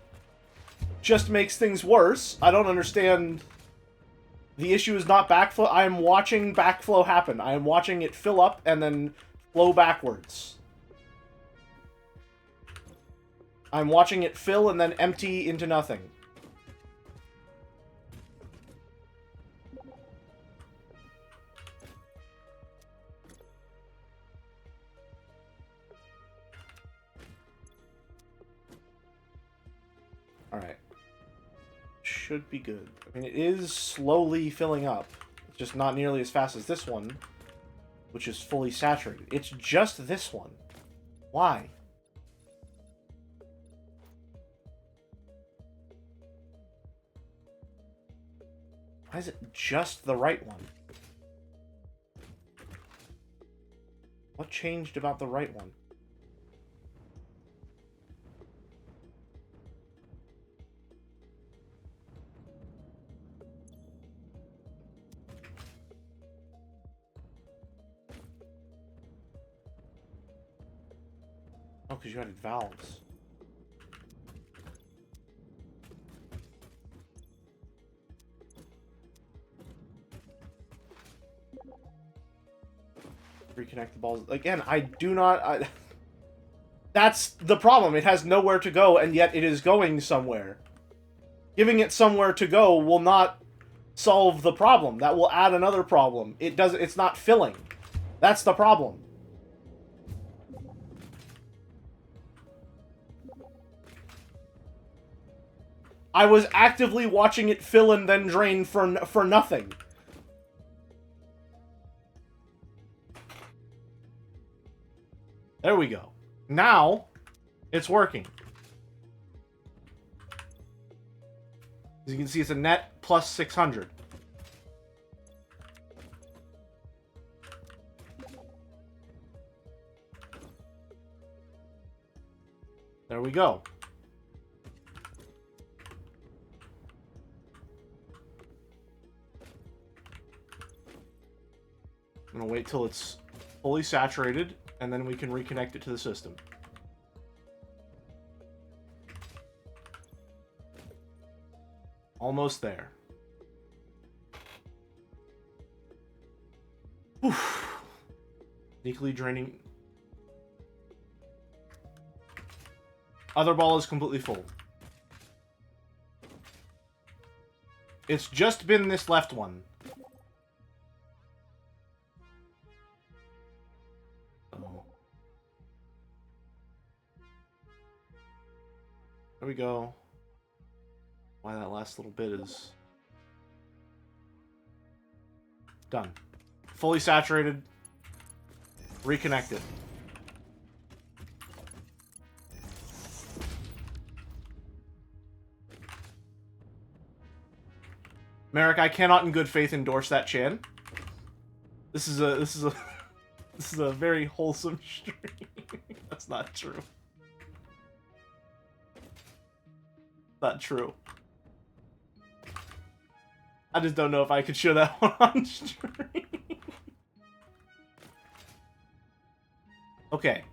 Speaker 1: just makes things worse. I don't understand. The issue is not backflow. I am watching backflow happen. I am watching it fill up and then flow backwards. I'm watching it fill and then empty into nothing. Alright. Should be good. I mean, it is slowly filling up. It's just not nearly as fast as this one, which is fully saturated. It's just this one. Why? Why is it just the right one? What changed about the right one? Oh, because you added valves. Reconnect the balls. Again, I do not... That's the problem. It has nowhere to go, and yet it is going somewhere. Giving it somewhere to go will not solve the problem. That will add another problem. It's not filling. That's the problem. I was actively watching it fill and then drain for nothing. There we go. Now, it's working. As you can see, it's a net plus 600. There we go. I'm gonna wait till it's fully saturated, and then we can reconnect it to the system. Almost there. Oof. Sneakily draining. Other ball is completely full. It's just been this left one. There we go. Why that last little bit is done. Fully saturated. Reconnected. Merrick, I cannot in good faith endorse that Chan. This is a very wholesome stream. That's not true. Not true. I just don't know if I could show that one on stream. Okay.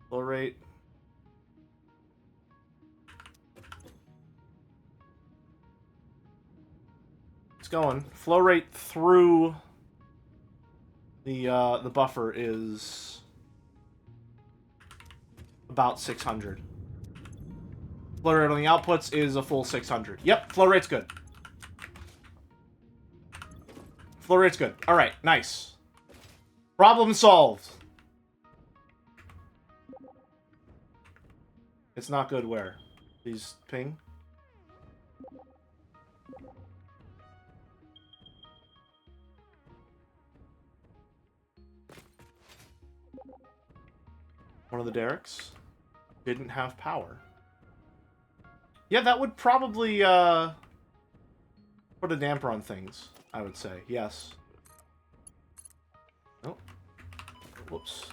Speaker 1: Flow rate. It's going. Flow rate through the buffer is about 600. Flow rate on the outputs is a full 600. Yep, flow rate's good. Flow rate's good. All right, nice. Problem solved. It's not good where? These ping? of the derricks didn't have power. Yeah, that would probably put a damper on things, I would say. Yes. Oh. Whoops.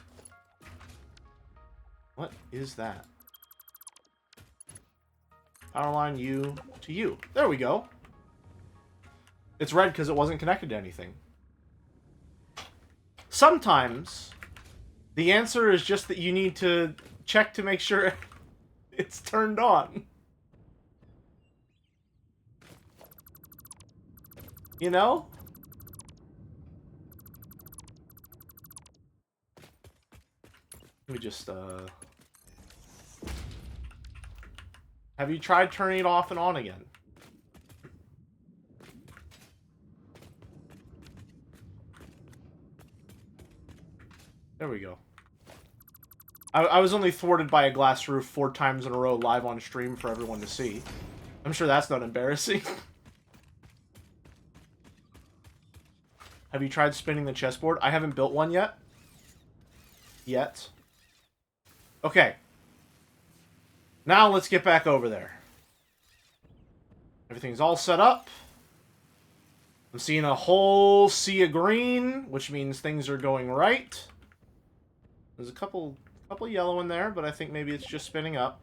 Speaker 1: What is that? Power line you to you. There we go. It's red because it wasn't connected to anything. Sometimes the answer is just that you need to check to make sure it's turned on. You know? Let me just, have you tried turning it off and on again? There we go. I was only thwarted by a glass roof 4 times in a row live on stream for everyone to see. I'm sure that's not embarrassing. Have you tried spinning the chessboard? I haven't built one yet. Okay. Now let's get back over there. Everything's all set up. I'm seeing a whole sea of green, which means things are going right. There's a couple yellow in there, but I think maybe it's just spinning up.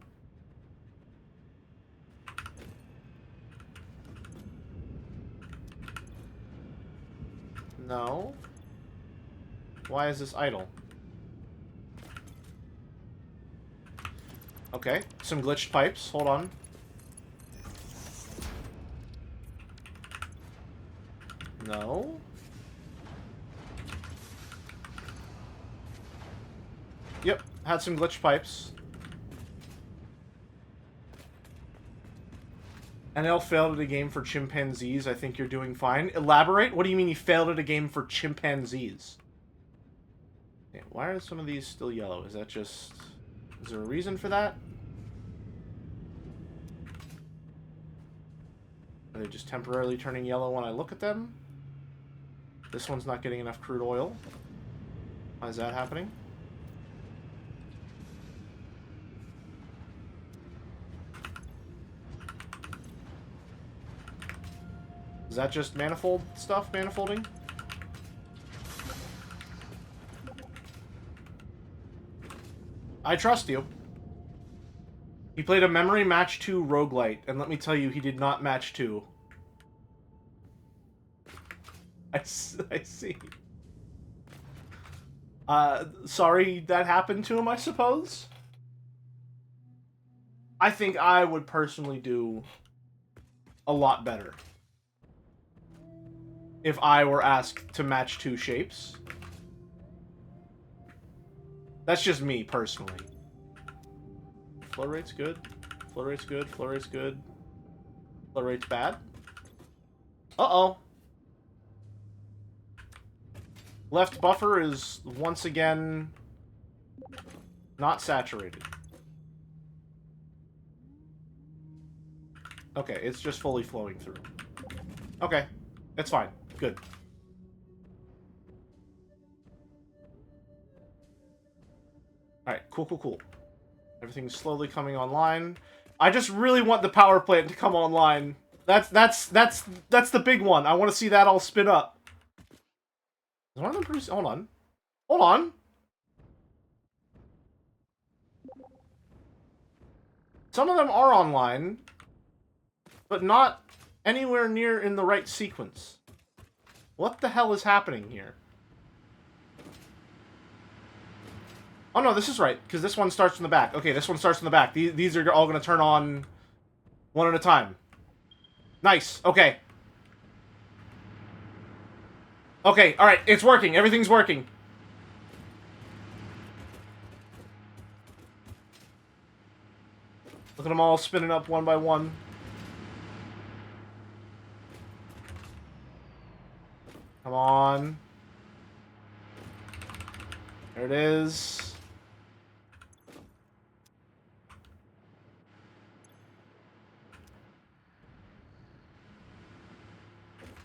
Speaker 1: No. Why is this idle? Okay, some glitched pipes. Hold on. No. Yep, had some glitched pipes. NL failed at a game for chimpanzees. I think you're doing fine. Elaborate? What do you mean he failed at a game for chimpanzees? Okay, why are some of these still yellow? Is that just... Is there a reason for that? Are they just temporarily turning yellow when I look at them? This one's not getting enough crude oil. Why is that happening? Is that just manifold stuff? Manifolding? I trust you. He played a memory match 2 roguelite, and let me tell you, he did not match 2. I see. Sorry that happened to him, I suppose? I think I would personally do a lot better if I were asked to match 2 shapes. That's just me, personally. Flow rate's good. Flow rate's good. Flow rate's good. Flow rate's bad. Uh-oh. Left buffer is once again not saturated. Okay, it's just fully flowing through. Okay, it's fine. Good. Alright, cool. Everything's slowly coming online. I just really want the power plant to come online. That's the big one. I want to see that all spin up. Is one of them producing... Hold on. Hold on! Some of them are online, but not anywhere near in the right sequence. What the hell is happening here? Oh no, this is right, because this one starts from the back. Okay, this one starts from the back. These are all going to turn on one at a time. Nice, okay. Okay, alright, it's working. Everything's working. Look at them all spinning up one by one. Come on. There it is.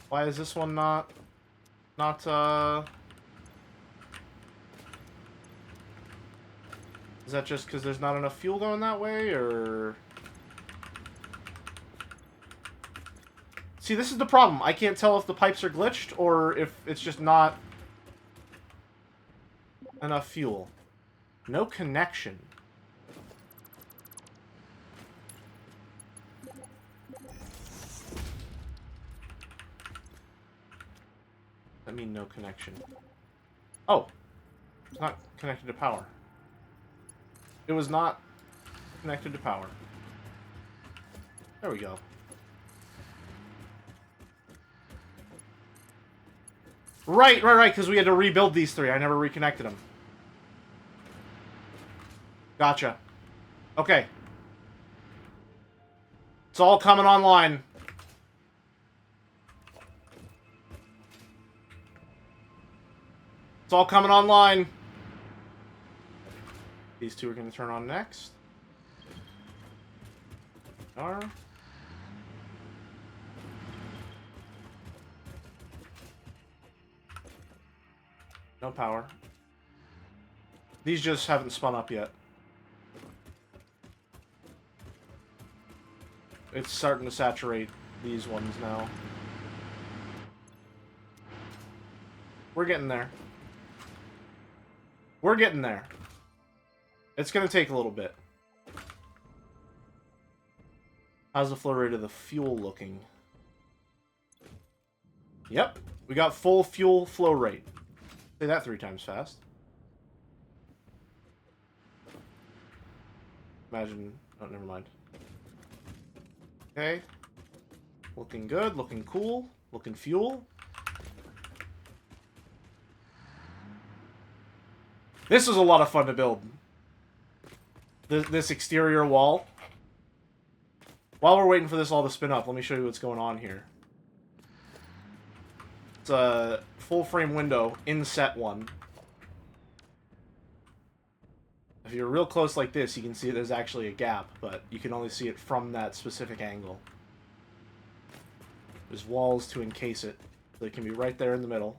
Speaker 1: Why is this one not... Is that just because there's not enough fuel going that way, or... See, this is the problem. I can't tell if the pipes are glitched, or if it's just not enough fuel. No connection. I mean no connection. Oh! It's not connected to power. It was not connected to power. There we go. Right, because we had to rebuild these three. I never reconnected them. Gotcha. Okay. It's all coming online. It's all coming online. These two are going to turn on next. Are. No power. These just haven't spun up yet. It's starting to saturate these ones now. We're getting there. We're getting there. It's going to take a little bit. How's the flow rate of the fuel looking? Yep. We got full fuel flow rate. Say that 3 times fast. Imagine... Oh, never mind. Okay. Looking good, looking cool, looking fuel. This was a lot of fun to build. This exterior wall. While we're waiting for this all to spin up, let me show you what's going on here. It's a full frame window in set 1. If you're real close like this, you can see there's actually a gap, but you can only see it from that specific angle. There's walls to encase it. They can be right there in the middle.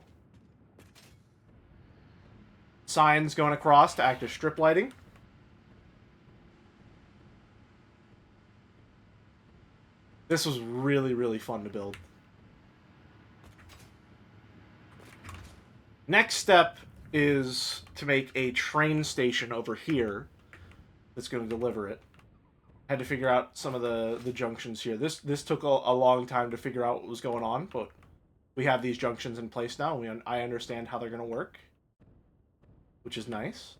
Speaker 1: Signs going across to act as strip lighting. This was really, really fun to build. Next step is to make a train station over here that's going to deliver it. Had to figure out some of the junctions here. This took a long time to figure out what was going on, but we have these junctions in place now. I understand how they're going to work, which is nice.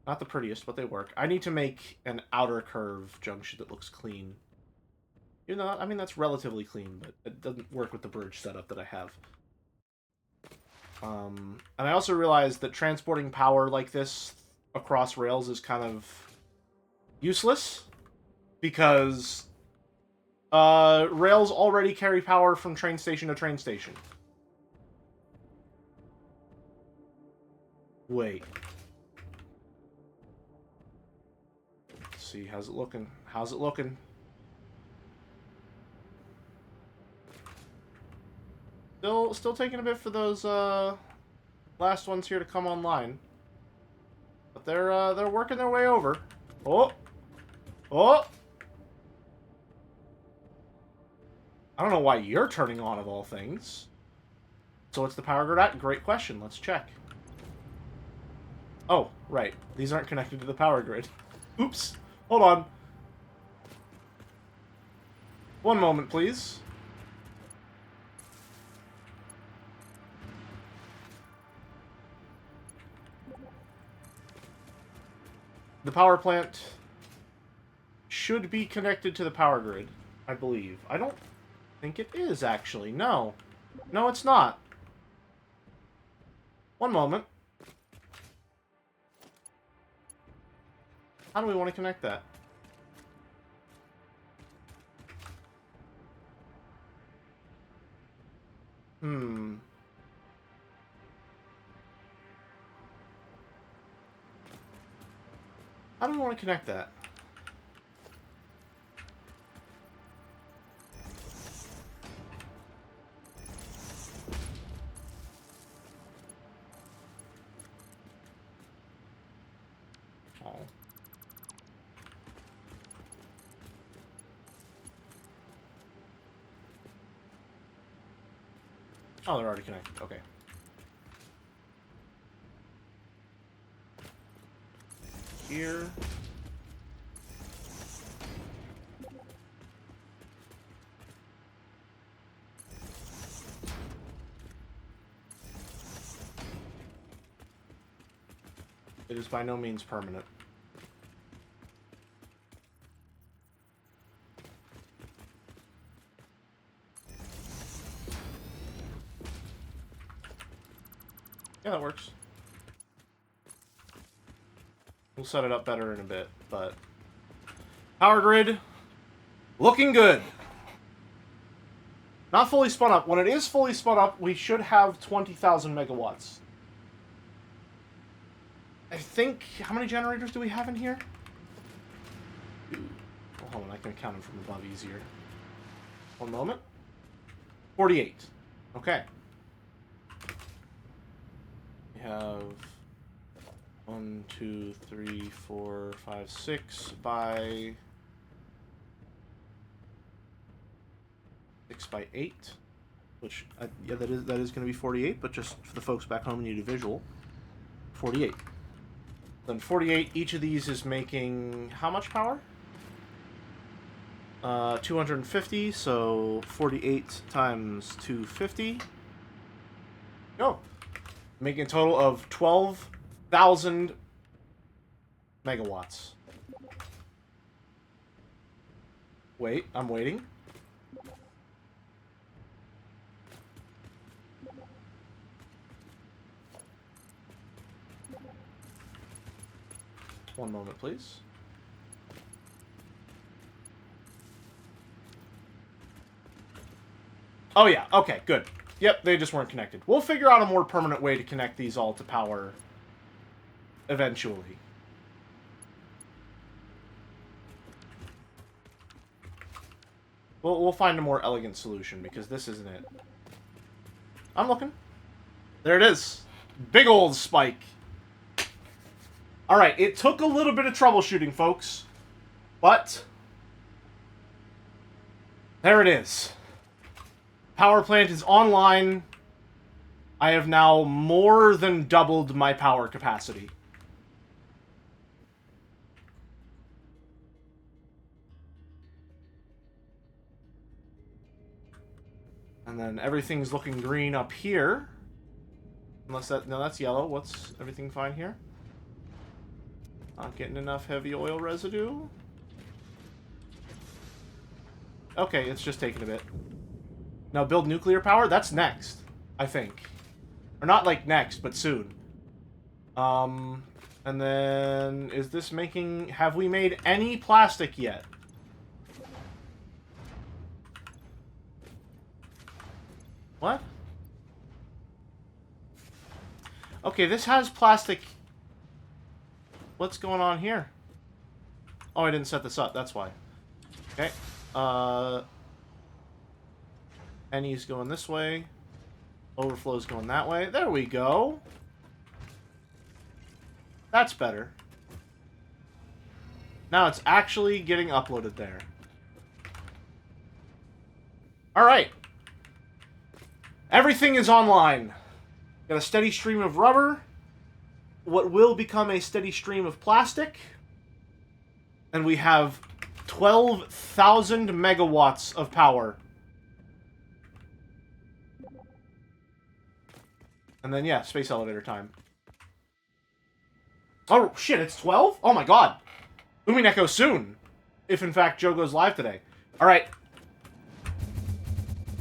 Speaker 1: Not the prettiest, but they work. I need to make an outer curve junction that looks clean. Even though, I mean, that's relatively clean, but it doesn't work with the bridge setup that I have. And I also realized that transporting power like this across rails is kind of useless, because rails already carry power from train station to train station. Wait. Let's see, how's it looking? How's it looking? Still taking a bit for those last ones here to come online. But they're working their way over. Oh! Oh! I don't know why you're turning on, of all things. So what's the power grid at? Great question. Let's check. Oh, right. These aren't connected to the power grid. Oops. Hold on. One moment, please. The power plant should be connected to the power grid, I believe. I don't think it is, actually. No. No, it's not. One moment. How do we want to connect that? How do we want to connect that? Oh, they're already connected. Okay. Here. It is by no means permanent. Yeah, that works. We'll set it up better in a bit, but... Power grid, looking good. Not fully spun up. When it is fully spun up, we should have 20,000 megawatts. I think... How many generators do we have in here? Oh, hold on, I can count them from above easier. One moment. 48. Okay. We have 1, 2, 3, 4, 5, 6 by 6 by 8, which yeah, that is going to be 48. But just for the folks back home, you need a visual. 48. Then 48. Each of these is making how much power? 250. So 48 times 250. Go. Making a total of 12,000 megawatts. Wait, I'm waiting. One moment, please. Oh yeah, okay, good. Yep, they just weren't connected. We'll figure out a more permanent way to connect these all to power eventually. We'll find a more elegant solution, because this isn't it. I'm looking. There it is. Big old spike. Alright, it took a little bit of troubleshooting, folks. But there it is. Power plant is online. I have now more than doubled my power capacity. And then everything's looking green up here. Unless that... No, that's yellow. What's... Everything fine here? Not getting enough heavy oil residue. Okay, it's just taking a bit. Now build nuclear power? That's next, I think. Or not like next, but soon. And then... Is this making... Have we made any plastic yet? What? Okay, this has plastic... What's going on here? Oh, I didn't set this up, that's why. Okay. Any's going this way. Overflow's going that way. There we go. That's better. Now it's actually getting uploaded there. Alright. Everything is online. Got a steady stream of rubber. What will become a steady stream of plastic. And we have 12,000 megawatts of power. And then, yeah, space elevator time. Oh, shit, it's 12? Oh my god. Umineko soon. If, in fact, Joe goes live today. Alright.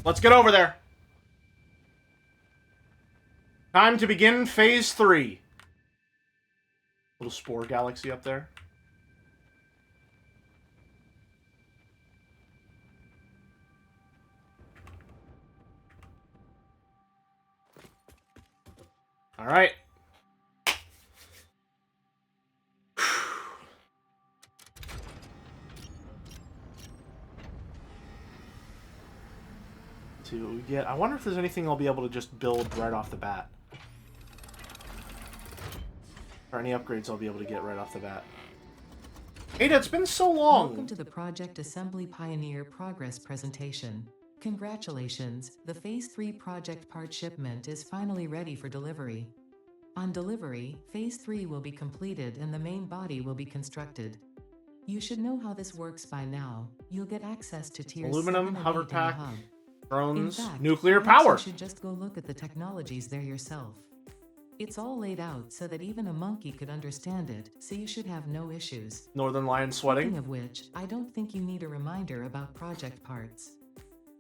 Speaker 1: Let's get over there. Time to begin phase 3. Little spore galaxy up there. All right. See what we get. I wonder if there's anything I'll be able to just build right off the bat. Or any upgrades I'll be able to get right off the bat. Ada, it's been so long!
Speaker 2: Welcome to the Project Assembly Pioneer Progress presentation. Congratulations, the Phase 3 project part shipment is finally ready for delivery. On delivery, Phase 3 will be completed and the main body will be constructed. You should know how this works by now. You'll get access to tiers
Speaker 1: Aluminum,
Speaker 2: 7 and
Speaker 1: hover
Speaker 2: 8 in the
Speaker 1: pack,
Speaker 2: hub.
Speaker 1: drones,
Speaker 2: In fact,
Speaker 1: nuclear
Speaker 2: perhaps
Speaker 1: power.
Speaker 2: you should just go look at the technologies there yourself. It's all laid out so that even a monkey could understand it, so you should have no issues.
Speaker 1: Northern lion sweating.
Speaker 2: Speaking of which, I don't think you need a reminder about project parts.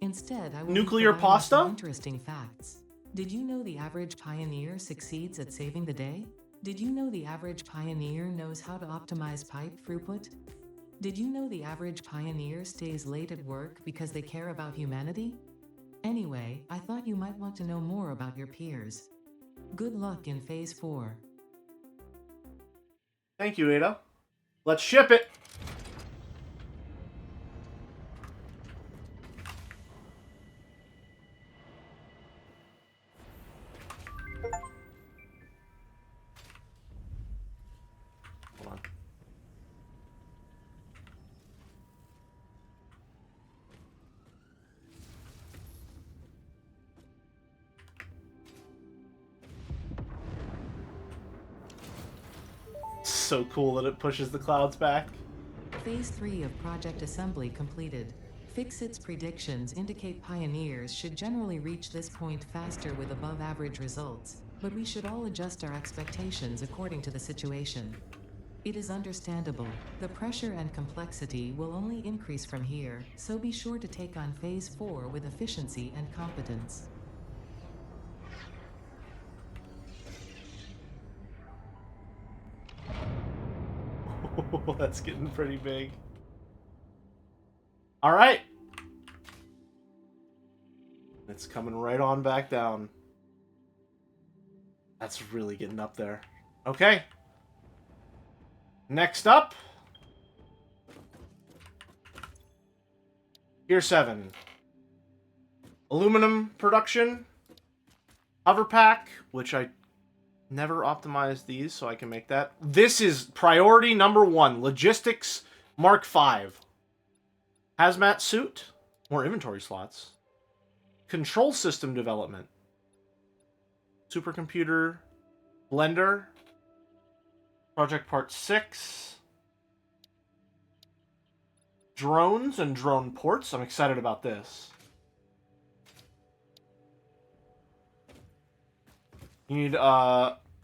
Speaker 2: Instead, I will
Speaker 1: Nuclear
Speaker 2: be providing some
Speaker 1: pasta?
Speaker 2: interesting facts. Did you know the average pioneer succeeds at saving the day? Did you know the average pioneer knows how to optimize pipe throughput? Did you know the average pioneer stays late at work because they care about humanity? Anyway, I thought you might want to know more about your peers. Good luck in Phase 4.
Speaker 1: Thank you, Ada. Let's ship it. Hold on. So cool that it pushes the clouds back.
Speaker 2: Phase 3 of Project Assembly completed. Fixit's predictions indicate pioneers should generally reach this point faster with above-average results, but we should all adjust our expectations according to the situation. It is understandable. The pressure and complexity will only increase from here, so be sure to take on Phase 4 with efficiency and competence.
Speaker 1: That's getting pretty big. All right. It's coming right on back down. That's really getting up there. Okay. Next up. Tier 7. Aluminum production. Hover pack, which I never optimized these, so I can make that. This is priority number 1. Logistics Mark 5. Hazmat suit. More inventory slots. Control system development. Supercomputer. Blender. Project Part 6. Drones and drone ports. I'm excited about this. You need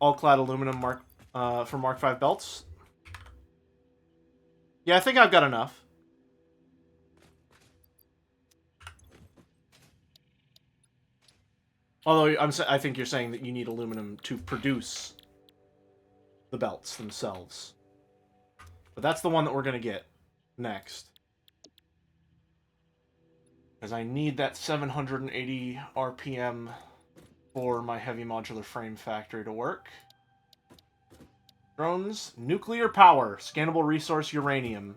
Speaker 1: all-clad aluminum for Mark 5 belts. Yeah, I think I've got enough. Although I think you're saying that you need aluminum to produce the belts themselves. But that's the one that we're going to get next. Because I need that 780 RPM for my heavy modular frame factory to work. Drones, nuclear power, scannable resource uranium.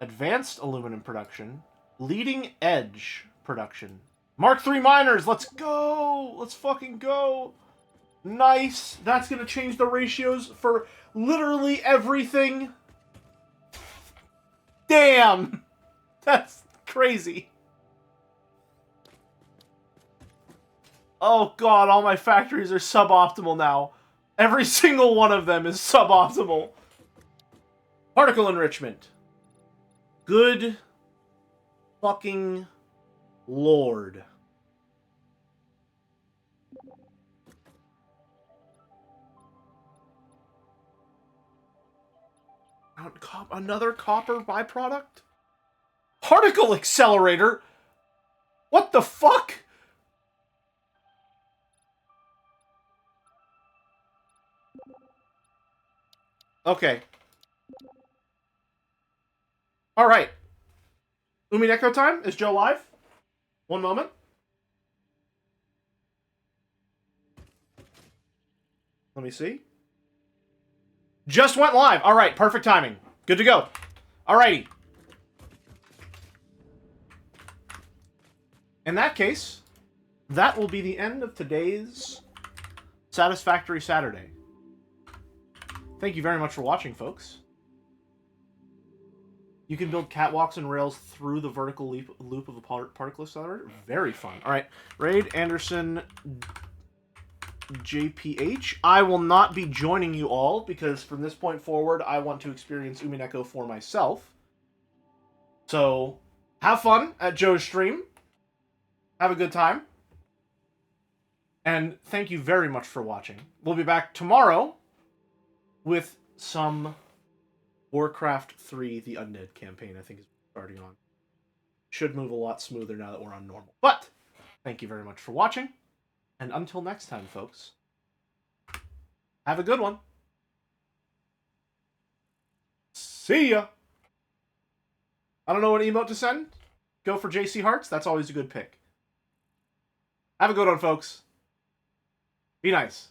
Speaker 1: Advanced aluminum production, leading edge production. Mark 3 miners, let's go! Let's fucking go! Nice! That's gonna change the ratios for literally everything. Damn! That's crazy. Oh god, all my factories are suboptimal now. Every single one of them is suboptimal. Particle enrichment. Good fucking lord. Another copper byproduct? Particle accelerator? What the fuck? Okay. Alright. Umineko time? Is Joe live? One moment. Let me see. Just went live. Alright, perfect timing. Good to go. Alrighty. In that case, that will be the end of today's Satisfactory Saturday. Thank you very much for watching, folks. You can build catwalks and rails through the vertical loop of a particle accelerator. Very fun. All right, Raid Anderson JPH. I will not be joining you all because from this point forward, I want to experience Umineko for myself. So, have fun at Joe's stream. Have a good time. And thank you very much for watching. We'll be back tomorrow with some Warcraft 3 The Undead campaign, I think is starting on. Should move a lot smoother now that we're on normal. But, thank you very much for watching. And until next time, folks, have a good one. See ya! I don't know what emote to send. Go for JC Hearts. That's always a good pick. Have a good one, folks. Be nice.